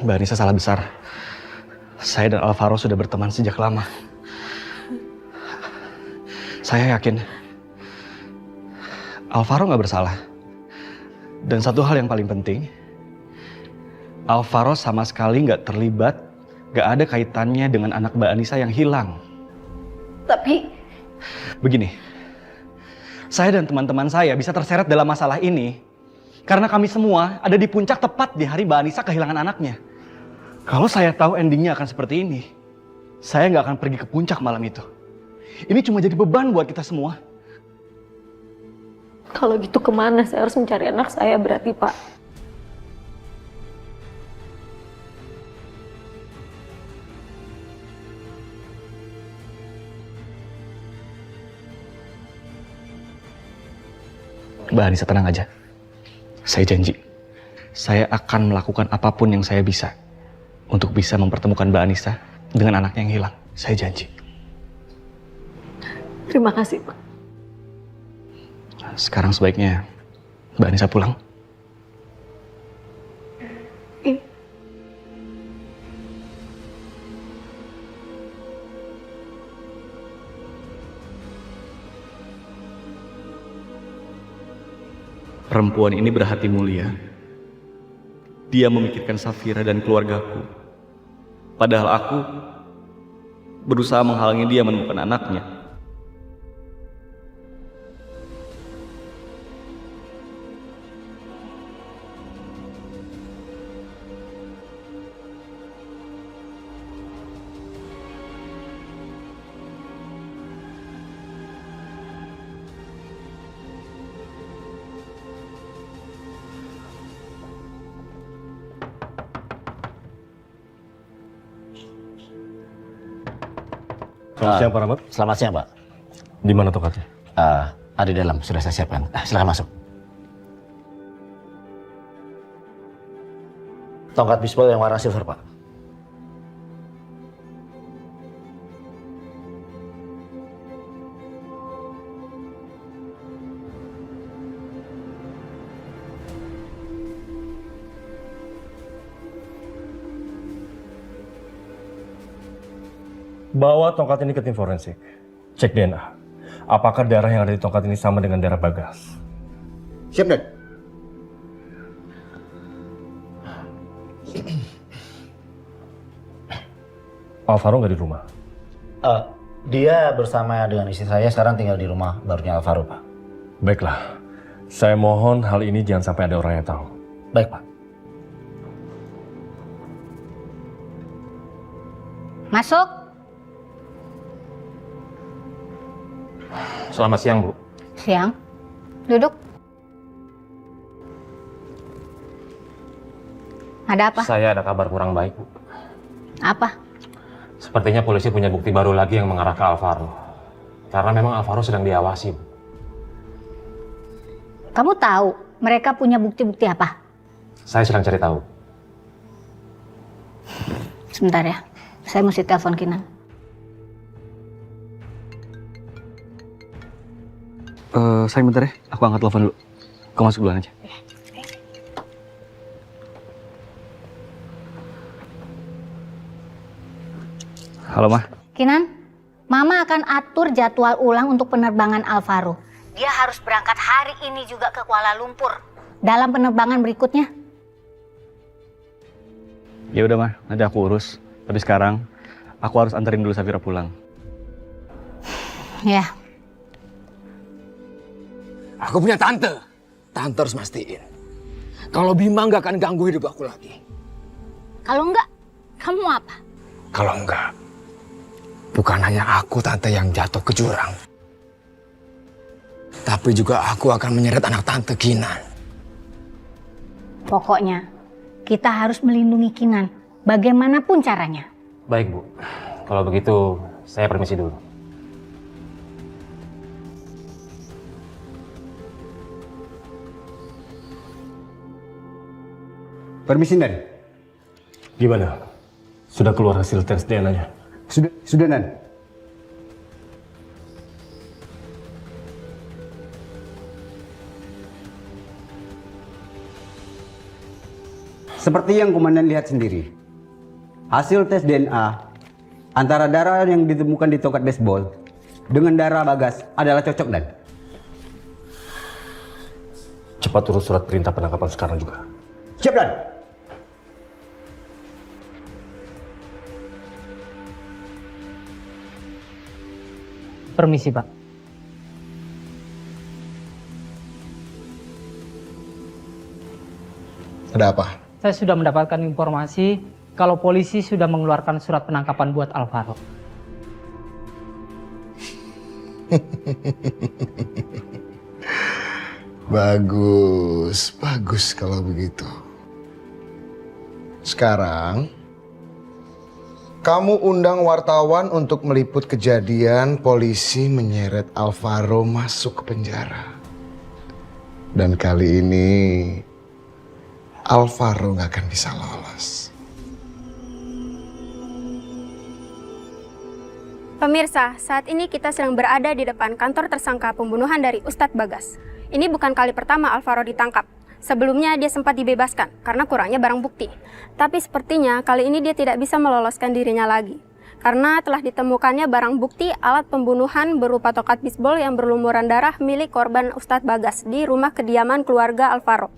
Mbak Anissa salah besar. Saya dan Alvaro sudah berteman sejak lama. Saya yakin Alvaro nggak bersalah. Dan satu hal yang paling penting, Alvaro sama sekali nggak terlibat, nggak ada kaitannya dengan anak Mbak Anissa yang hilang. Tapi begini, saya dan teman-teman saya bisa terseret dalam masalah ini karena kami semua ada di puncak tepat di hari Mbak Anissa kehilangan anaknya. Kalau saya tahu endingnya akan seperti ini, saya nggak akan pergi ke puncak malam itu. Ini cuma jadi beban buat kita semua. kalau gitu kemana saya harus mencari anak saya berarti, Pak? Mbak Anissa tenang aja. Saya janji, saya akan melakukan apapun yang saya bisa untuk bisa mempertemukan Mbak Anissa dengan anaknya yang hilang. Saya janji. Terima kasih, Pak. Sekarang sebaiknya Mbak Anissa pulang. Perempuan ini berhati mulia. Dia memikirkan Safira dan keluargaku. Padahal aku berusaha menghalangi dia menemukan anaknya. Selamat siang, Pak Rahmat. Selamat siang, Pak. Di mana tongkatnya? Ada di dalam, sudah saya siapkan. Silakan masuk. Tongkat bisbol yang warna silver, Pak. Bawa tongkat ini ke tim forensik. Cek DNA. Apakah darah yang ada di tongkat ini sama dengan darah Bagas? Siap, Dan. Alvaro nggak di rumah? Dia bersama dengan istri saya sekarang tinggal di rumah barunya Alvaro, Pak. Baiklah. Saya mohon hal ini jangan sampai ada orang yang tahu. Baik, Pak. Masuk. Selamat siang, Bu. Siang. Duduk. Ada apa? Saya ada kabar kurang baik, Bu. Apa? Sepertinya polisi punya bukti baru lagi yang mengarah ke Alvaro. Karena memang Alvaro sedang diawasi, Bu. Kamu tahu mereka punya bukti-bukti apa? Saya sedang cari tahu. Sebentar ya. Saya mesti telepon Kinan. Sayang bentar ya, aku angkat telepon dulu. Kau masuk duluan aja. Halo, Ma. Kinan, Mama akan atur jadwal ulang untuk penerbangan Alvaro. Dia harus berangkat hari ini juga ke Kuala Lumpur dalam penerbangan berikutnya. Ya udah, Ma, nanti aku urus. Tapi sekarang aku harus anterin dulu Safira pulang. Ya. Aku punya tante. Tante harus mastiin. Kalau Bima nggak akan ganggu hidup aku lagi. Kalau enggak, kamu apa? Kalau enggak, bukan hanya aku tante yang jatuh ke jurang. Tapi juga aku akan menyeret anak tante Kinan. Pokoknya, kita harus melindungi Kinan. Bagaimanapun caranya. Baik, Bu. Kalau begitu, saya permisi dulu. Permisi, Nan. Gimana? Sudah keluar hasil tes DNA-nya? Sudah, Nan. Seperti yang Komandan lihat sendiri, hasil tes DNA antara darah yang ditemukan di tongkat baseball dengan darah Bagas adalah cocok, Dan. Cepat urus surat perintah penangkapan sekarang juga. Siap, Dan. Permisi, Pak. Ada apa? Saya sudah mendapatkan informasi kalau polisi sudah mengeluarkan surat penangkapan buat Alvaro. Bagus, bagus kalau begitu. Sekarang, kamu undang wartawan untuk meliput kejadian polisi menyeret Alvaro masuk ke penjara. Dan kali ini, Alvaro nggak akan bisa lolos. Pemirsa, saat ini kita sedang berada di depan kantor tersangka pembunuhan dari Ustadz Bagas. Ini bukan kali pertama Alvaro ditangkap. Sebelumnya dia sempat dibebaskan karena kurangnya barang bukti. Tapi sepertinya kali ini dia tidak bisa meloloskan dirinya lagi. Karena telah ditemukannya barang bukti alat pembunuhan berupa tongkat bisbol yang berlumuran darah milik korban Ustadz Bagas di rumah kediaman keluarga Alvaro.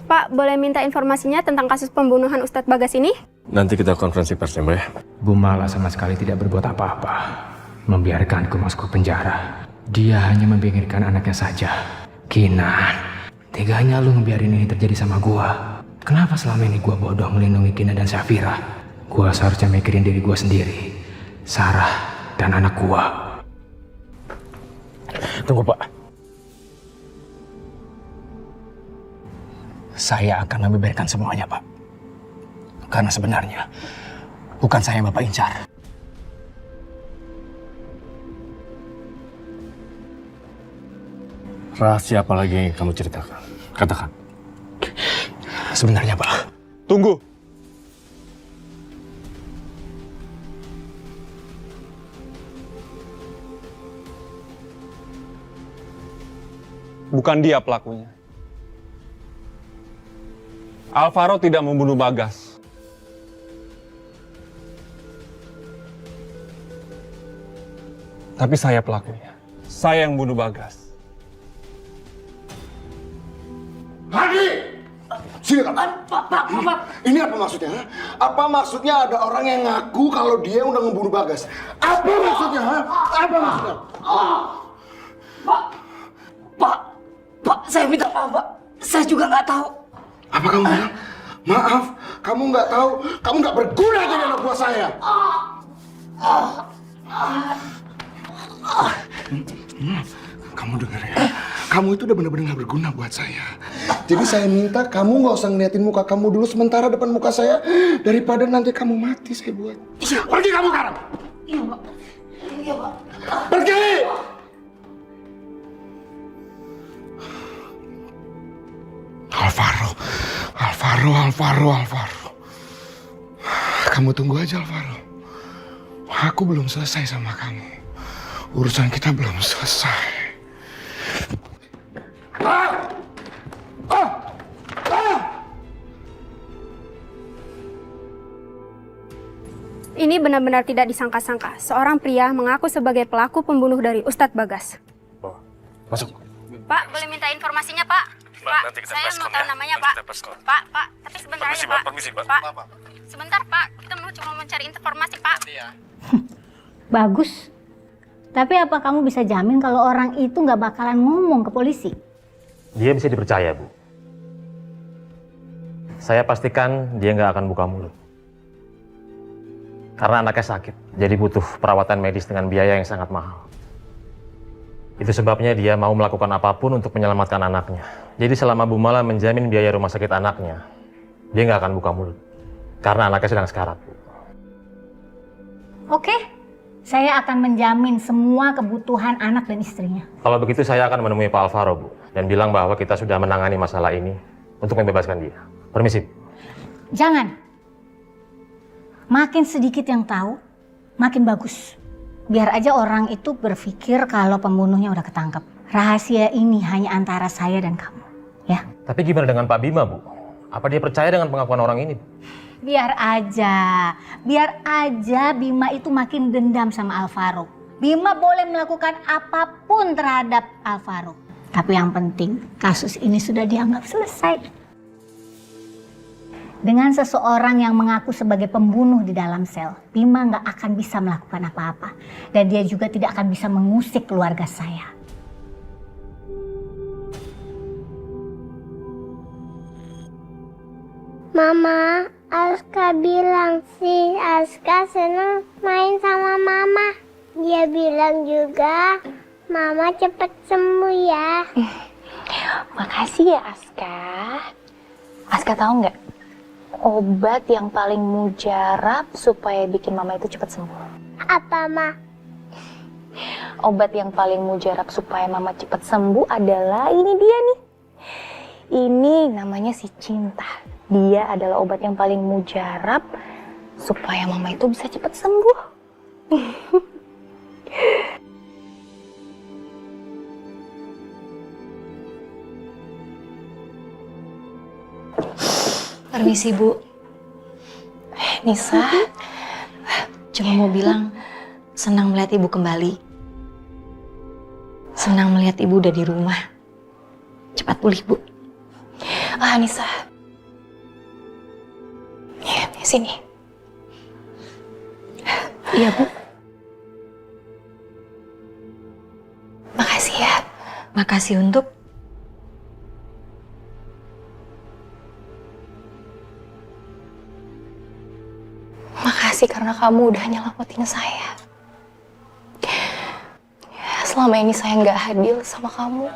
Pak, boleh minta informasinya tentang kasus pembunuhan Ustadz Bagas ini? Nanti kita konferensi pers ya, Mbak ya. Bu Mala sama sekali tidak berbuat apa-apa. Membiarkanku masuk ke penjara. Dia hanya memikirkan anaknya saja. Kinan, teganya lu ngebiarin ini terjadi sama gua. Kenapa selama ini gua bodoh melindungi Kinan dan Safira? Gua seharusnya mikirin diri gua sendiri. Sarah dan anak gua. Tunggu, Pak. Saya akan membeberkan semuanya, Pak. Karena sebenarnya bukan saya yang Bapak incar. Rahasia apa lagi yang kamu ceritakan? Katakan. Sebenarnya, Pak. Tunggu. Bukan dia pelakunya. Alvaro tidak membunuh Bagas. Tapi saya pelakunya. Saya yang bunuh Bagas. Hadi! Sini kamu. Pak. Ini apa maksudnya? Apa maksudnya ada orang yang ngaku kalau dia udah ngebunuh Bagas? Apa maksudnya? Apa maksudnya? Pak, saya minta maaf, Pak. Saya juga nggak tahu. Apa kamu bilang? Maaf, kamu nggak tahu. Kamu nggak berguna jadi anak buah saya. Kamu dengar ya? Kamu itu udah benar-benar nggak berguna buat saya. Jadi saya minta kamu nggak usah ngeliatin muka kamu dulu sementara depan muka saya. Daripada nanti kamu mati saya buat. Pergi kamu sekarang. Iya, Pak. Iya, Pak. Pergi! Alvaro. Kamu tunggu aja, Alvaro. Aku belum selesai sama kamu. Urusan kita belum selesai. Ini benar-benar tidak disangka-sangka. Seorang pria mengaku sebagai pelaku pembunuh dari Ustadz Bagas. Masuk. Pak, boleh minta informasinya, Pak? Pak, nanti kita saya preskon mau tahu ya. namanya, Nanti Pak. kita preskon. Pak, tapi sebentar Permisi, aja, Pak. Pak. Permisi, Pak. Pak, sebentar, Pak. Kita cuma mencari informasi, Pak. Bagus. Tapi apa kamu bisa jamin kalau orang itu nggak bakalan ngomong ke polisi? Dia bisa dipercaya, Bu. Saya pastikan dia nggak akan buka mulut. Karena anaknya sakit, jadi butuh perawatan medis dengan biaya yang sangat mahal. Itu sebabnya dia mau melakukan apapun untuk menyelamatkan anaknya. Jadi selama Bu Mala menjamin biaya rumah sakit anaknya, dia nggak akan buka mulut. Karena anaknya sedang sekarat, Bu. Oke, saya akan menjamin semua kebutuhan anak dan istrinya. Kalau begitu saya akan menemui Pak Alvaro, Bu. Dan bilang bahwa kita sudah menangani masalah ini untuk membebaskan dia. Permisi. Jangan. Makin sedikit yang tahu, makin bagus. Biar aja orang itu berpikir kalau pembunuhnya udah ketangkep. Rahasia ini hanya antara saya dan kamu, ya. Tapi gimana dengan Pak Bima, Bu? Apa dia percaya dengan pengakuan orang ini? Biar aja Bima itu makin dendam sama Alvaro. Bima boleh melakukan apapun terhadap Alvaro. Tapi yang penting, kasus ini sudah dianggap selesai. Dengan seseorang yang mengaku sebagai pembunuh di dalam sel, Bima nggak akan bisa melakukan apa-apa. Dan dia juga tidak akan bisa mengusik keluarga saya. Mama, Aska bilang sih Aska senang main sama Mama. Dia bilang juga Mama cepet sembuh ya. Makasih ya Aska. Aska tahu nggak? Obat yang paling mujarab supaya bikin mama itu cepat sembuh. Apa, Ma? Obat yang paling mujarab supaya mama cepat sembuh adalah ini dia nih. Ini namanya si cinta. Dia adalah obat yang paling mujarab supaya mama itu bisa cepat sembuh. Permisi Bu. Nisa, cuma mau bilang senang melihat Ibu kembali. Senang melihat Ibu udah di rumah. Cepat pulih Bu. Nisa. Ya, sini. Iya Bu. Makasih ya. Makasih untuk Makasih karena kamu udah nyelamatin saya. Selama ini saya nggak adil sama kamu.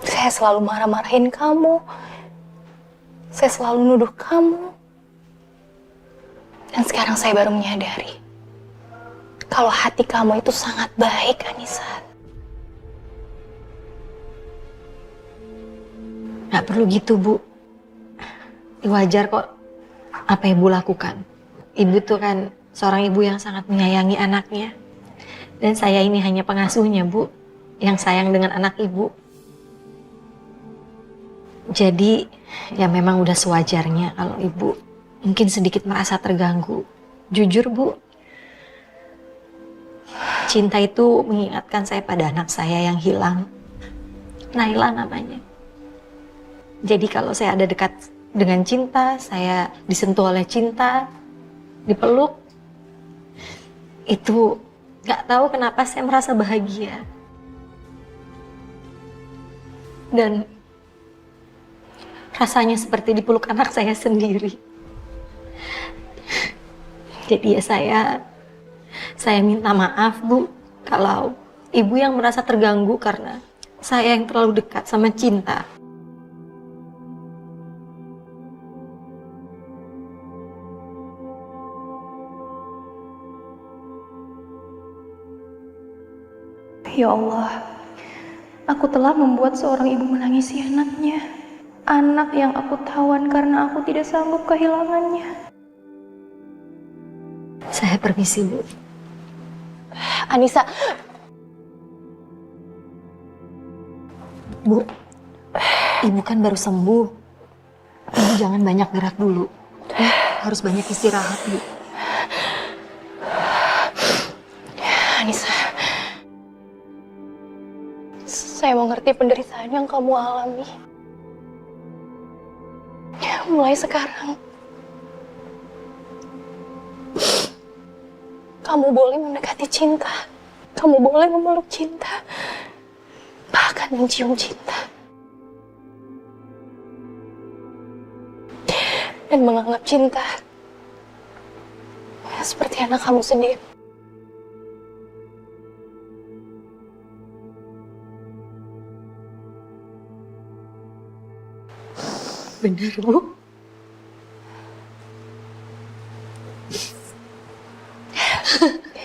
Saya selalu marah-marahin kamu. Saya selalu nuduh kamu. Dan sekarang saya baru menyadari kalau hati kamu itu sangat baik, Anissa. Nggak perlu gitu, Bu. Wajar kok apa Ibu lakukan. Ibu tuh kan seorang ibu yang sangat menyayangi anaknya. Dan saya ini hanya pengasuhnya, Bu, yang sayang dengan anak Ibu. Jadi, ya memang udah sewajarnya kalau Ibu mungkin sedikit merasa terganggu. Jujur, Bu, cinta itu mengingatkan saya pada anak saya yang hilang. Naila namanya. Jadi kalau saya ada dekat dengan cinta, saya disentuh oleh cinta, dipeluk, itu gak tahu kenapa saya merasa bahagia. Dan rasanya seperti dipeluk anak saya sendiri. Jadi ya saya minta maaf Bu, kalau Ibu yang merasa terganggu karena saya yang terlalu dekat sama cinta. Ya Allah, aku telah membuat seorang ibu menangisi anaknya. Anak yang aku tawan karena aku tidak sanggup kehilangannya. permisi, Bu. Anissa. Bu, Ibu kan baru sembuh. Ibu jangan banyak gerak dulu. Harus banyak istirahat, Bu. Anissa. Saya mengerti penderitaan yang kamu alami. Mulai sekarang, kamu boleh mendekati cinta. Kamu boleh memeluk cinta. Bahkan mencium cinta. Dan menganggap cinta seperti anak kamu sendiri. Benar, Bu.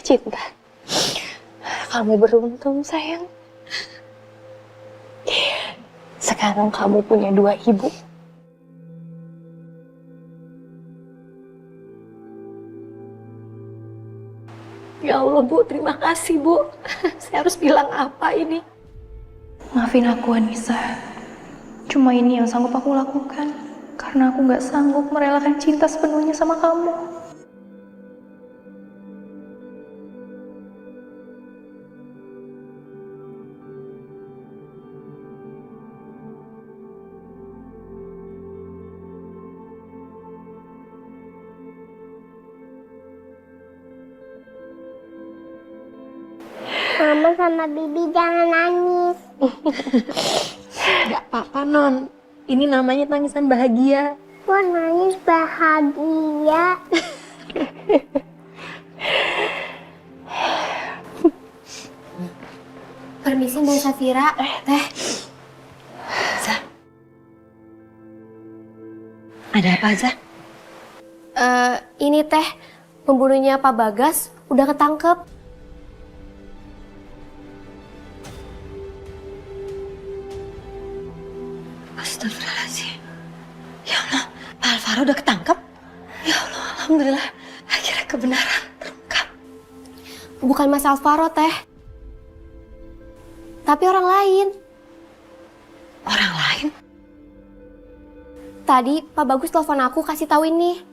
Cinta. Kamu beruntung, sayang. Sekarang kamu punya 2 ibu. Ya Allah, Bu, terima kasih, Bu. Saya harus bilang apa ini? Maafin aku, Anissa. Cuma ini yang sanggup aku lakukan. Karena aku gak sanggup merelakan cinta sepenuhnya sama kamu. Mama sama Bibi jangan nangis. Gak apa-apa, Non. Ini namanya tangisan bahagia. Kok nangis bahagia? Permisi Mbak Safira. Teh. Ada apa, Zah? Ini Teh, pembunuhnya Pak Bagas udah ketangkep. Astagfirullahaladzim. Ya Allah, Pak Alvaro udah ketangkep? Ya Allah, alhamdulillah. Akhirnya kebenaran terungkap. Bukan Mas Alvaro, Teh. Tapi orang lain. Orang lain? Tadi Pak Bagus telepon aku kasih tahu ini.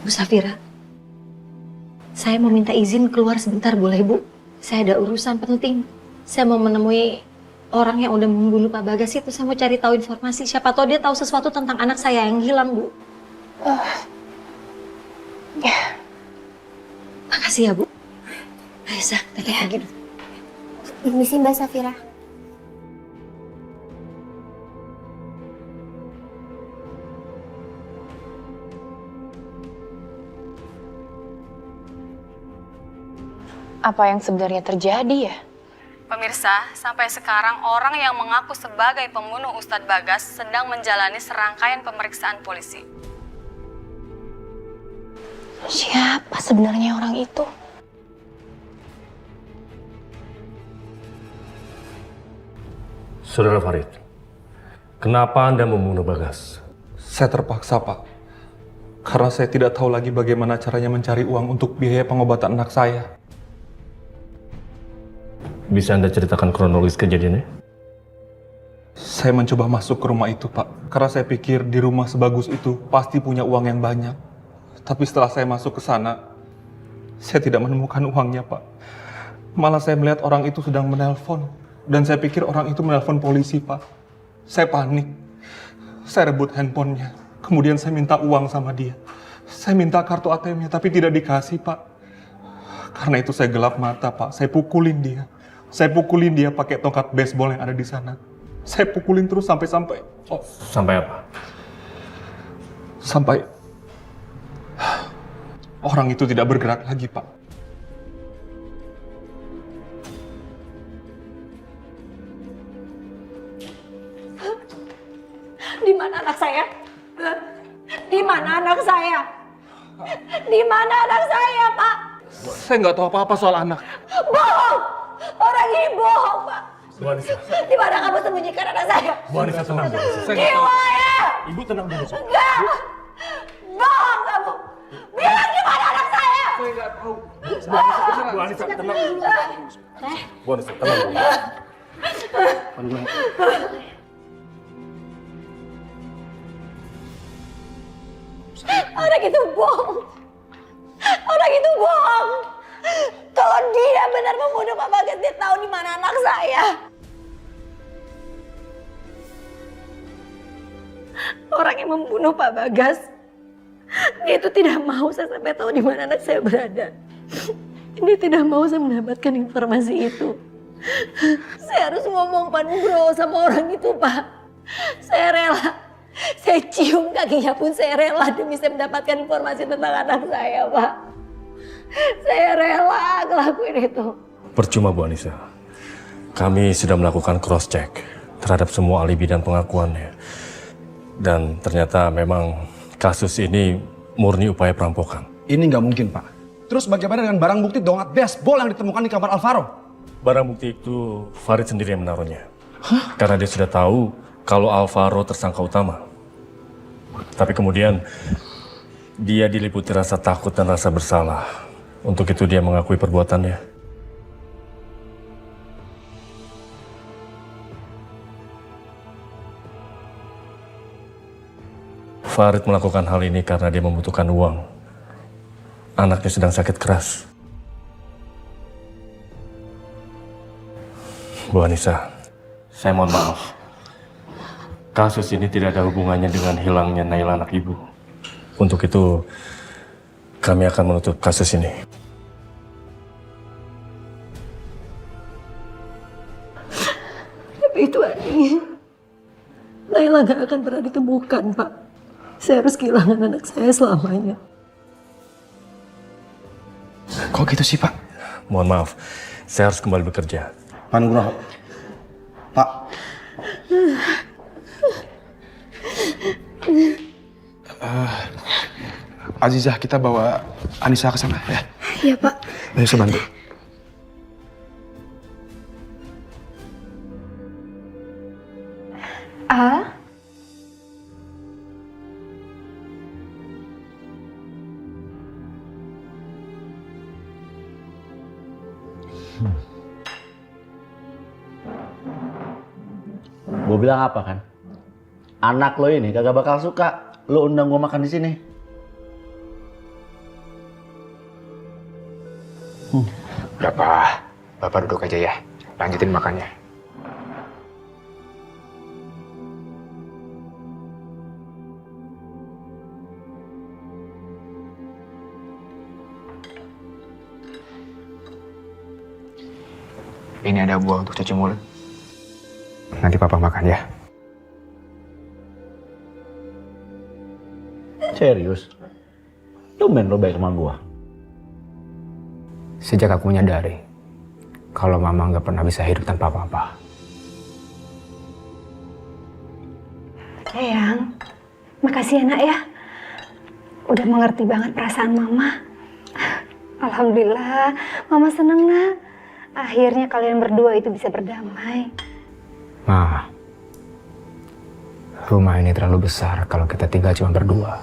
Bu Safira, saya mau minta izin keluar sebentar, boleh, Bu? Saya ada urusan penting. Saya mau menemui orang yang udah membunuh Pak Bagas itu. Saya mau cari tahu informasi. Siapa tahu dia tahu sesuatu tentang anak saya yang hilang, Bu. Makasih ya, Bu. Ayo, Zah, kita pergi dulu. Permisi Mbak Safira. Apa yang sebenarnya terjadi ya? Pemirsa, sampai sekarang orang yang mengaku sebagai pembunuh Ustadz Bagas sedang menjalani serangkaian pemeriksaan polisi. Siapa sebenarnya orang itu? Saudara Farid, kenapa Anda membunuh Bagas? Saya terpaksa, Pak. Karena saya tidak tahu lagi bagaimana caranya mencari uang untuk biaya pengobatan anak saya. Bisa Anda ceritakan kronologis kejadiannya? Saya mencoba masuk ke rumah itu, Pak. Karena saya pikir di rumah sebagus itu pasti punya uang yang banyak. Tapi setelah saya masuk ke sana, saya tidak menemukan uangnya, Pak. Malah saya melihat orang itu sedang menelpon. Dan saya pikir orang itu menelpon polisi, Pak. Saya panik. Saya rebut handphonenya. Kemudian saya minta uang sama dia. Saya minta kartu ATM-nya, tapi tidak dikasih, Pak. Karena itu saya gelap mata, Pak. Saya pukulin dia. Saya pukulin dia pakai tongkat baseball yang ada di sana. Saya pukulin terus sampai-sampai. Oh. Sampai apa? Sampai orang itu tidak bergerak lagi, Pak. Di mana anak saya? Di mana anak saya? Di mana anak saya, Pak? Saya nggak tahu apa-apa soal anak. Bohong! Orang ini bohong, Pak. Bu Anissa. Di mana kamu sembunyikan anak saya? Bu Anissa, tenang, Bu Anissa. Di mana? Ibu tenang dulu. Enggak! Bohong kamu! Bilang Bu Anissa, tenang dulu. Bu Anissa, tenang dulu. Orang itu bohong. Orang itu bohong. Kalau dia benar membunuh Pak Bagas, dia tahu di mana anak saya. Orang yang membunuh Pak Bagas, dia itu tidak mau saya sampai tahu di mana anak saya berada. Dia tidak mau saya mendapatkan informasi itu. Saya harus ngomong Pak Nugroho sama orang itu, Pak. Saya rela. Saya cium kakinya pun saya rela demi saya mendapatkan informasi tentang anak saya, Pak. Saya rela ngelakuin itu. Percuma, Bu Anissa. Kami sudah melakukan cross-check terhadap semua alibi dan pengakuannya. Dan ternyata memang kasus ini murni upaya perampokan. Ini nggak mungkin, Pak. Terus bagaimana dengan barang bukti dongat baseball yang ditemukan di kamar Alvaro? Barang bukti itu Farid sendiri yang menaruhnya. Karena dia sudah tahu kalau Alvaro tersangka utama. Tapi kemudian dia diliputi rasa takut dan rasa bersalah. Untuk itu dia mengakui perbuatannya. Farid melakukan hal ini karena dia membutuhkan uang. Anaknya sedang sakit keras. Bu Anissa, saya mohon maaf. Kasus ini tidak ada hubungannya dengan hilangnya Naila anak ibu. Untuk itu, kami akan menutup kasus ini. Tapi itu artinya Naila gak akan pernah ditemukan, Pak. Saya harus kehilangan anak saya selamanya. Kok gitu sih, Pak? Mohon maaf, saya harus kembali bekerja. Pak Nugroho. Pak. Azizah, kita bawa Anissa ke sana ya. Iya, Pak. Ayo saya bantu. Gue bilang apa kan? Anak lo ini kagak bakal suka lo undang gue makan di sini. Udah, Pak. Bapak duduk aja ya. Lanjutin makannya. Ini ada buah untuk cuci mulut. Nanti Papa makan ya. Serius? Tumben lo baik sama gua. Sejak aku menyadari kalau Mama nggak pernah bisa hidup tanpa Papa. Eyang, makasih ya nak ya. Udah mengerti banget perasaan Mama. Alhamdulillah, Mama seneng nak. Akhirnya kalian berdua itu bisa berdamai. Ma, rumah ini terlalu besar kalau kita tinggal cuma berdua.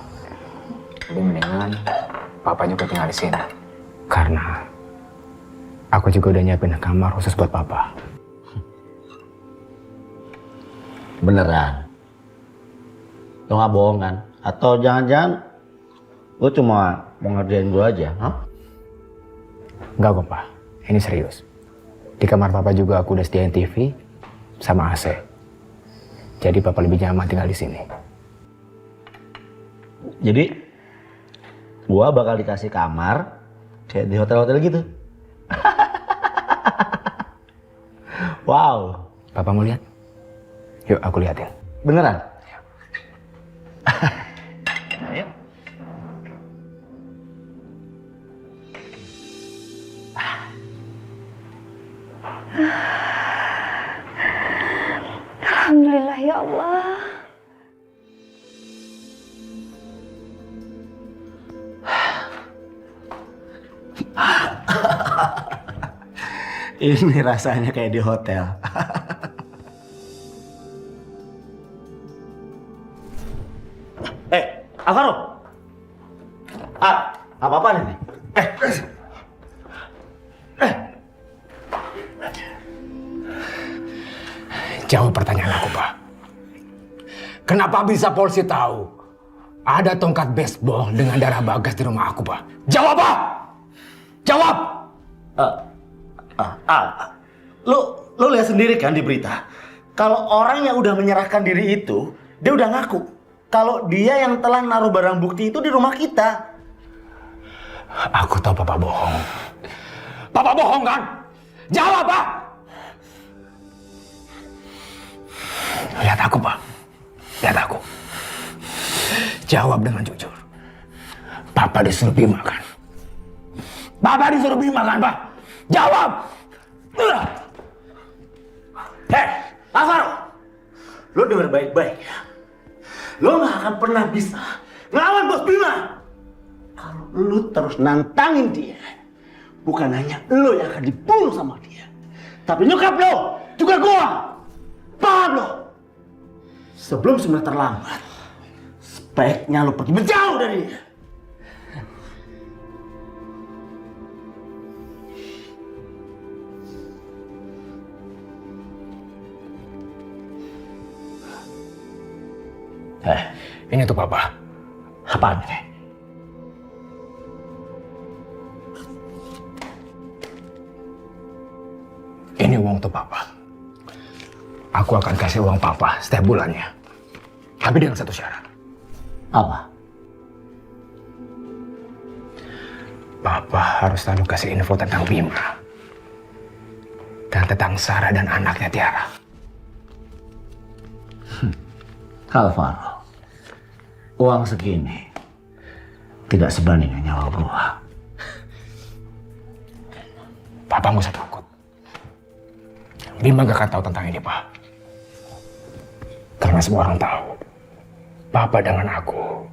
Jadi mendingan Papa juga tinggal di sini. Karena aku juga udah nyiapin kamar khusus buat Papa. Beneran? Lo nggak bohong kan? Atau jangan-jangan lo cuma mau ngerjain gue aja? Huh? Enggak kok, Pak. Ini serius. Di kamar Papa juga aku udah sediain TV sama AC. Jadi Papa lebih nyaman tinggal di sini. Jadi gua bakal dikasih kamar kayak di hotel-hotel gitu. Wow. Papa mau lihat? Yuk aku liatin. Beneran? Ayo. Alhamdulillah ya Allah. Ini rasanya kayak di hotel. Alvaro. Apa-apaan ini? Jawab pertanyaan aku, Pak. Kenapa bisa polisi tahu ada tongkat baseball dengan darah Bagas di rumah aku, Pak? Jawab, Pak! Jawab! Lo lihat sendiri kan di berita. Kalau orang yang udah menyerahkan diri itu, dia udah ngaku kalau dia yang telah naruh barang bukti itu di rumah kita. Aku tahu Papa bohong. Papa bohong kan? Jawab, Pak! Lihat aku, Pak. Lihat aku. Jawab dengan jujur. Papa disuruh Bima kan? Papa disuruh Bima kan, Pak? Jawab! Hei, Alvaro! Lo denger baik-baik ya. Lo gak akan pernah bisa ngelawan Bos Bima. Kalau lo terus nantangin dia, bukan hanya lo yang akan dibunuh sama dia, tapi nyokap lo, juga gua. Paham lo? Sebelum sebenarnya terlambat, sebaiknya lo pergi menjauh dari dia. Ini tuh Papa. Apaan ini? Ini uang tuh Papa. Aku akan kasih uang Papa setiap bulannya. Tapi dengan satu syarat. Apa? Papa harus selalu kasih info tentang Bima. Dan tentang Sarah dan anaknya Tiara. Alvaro, uang segini tidak sebanding nyawa gua. Papa nggak usah takut. Bima gak akan tahu tentang ini, Pak. Karena semua orang tahu. Papa dengan aku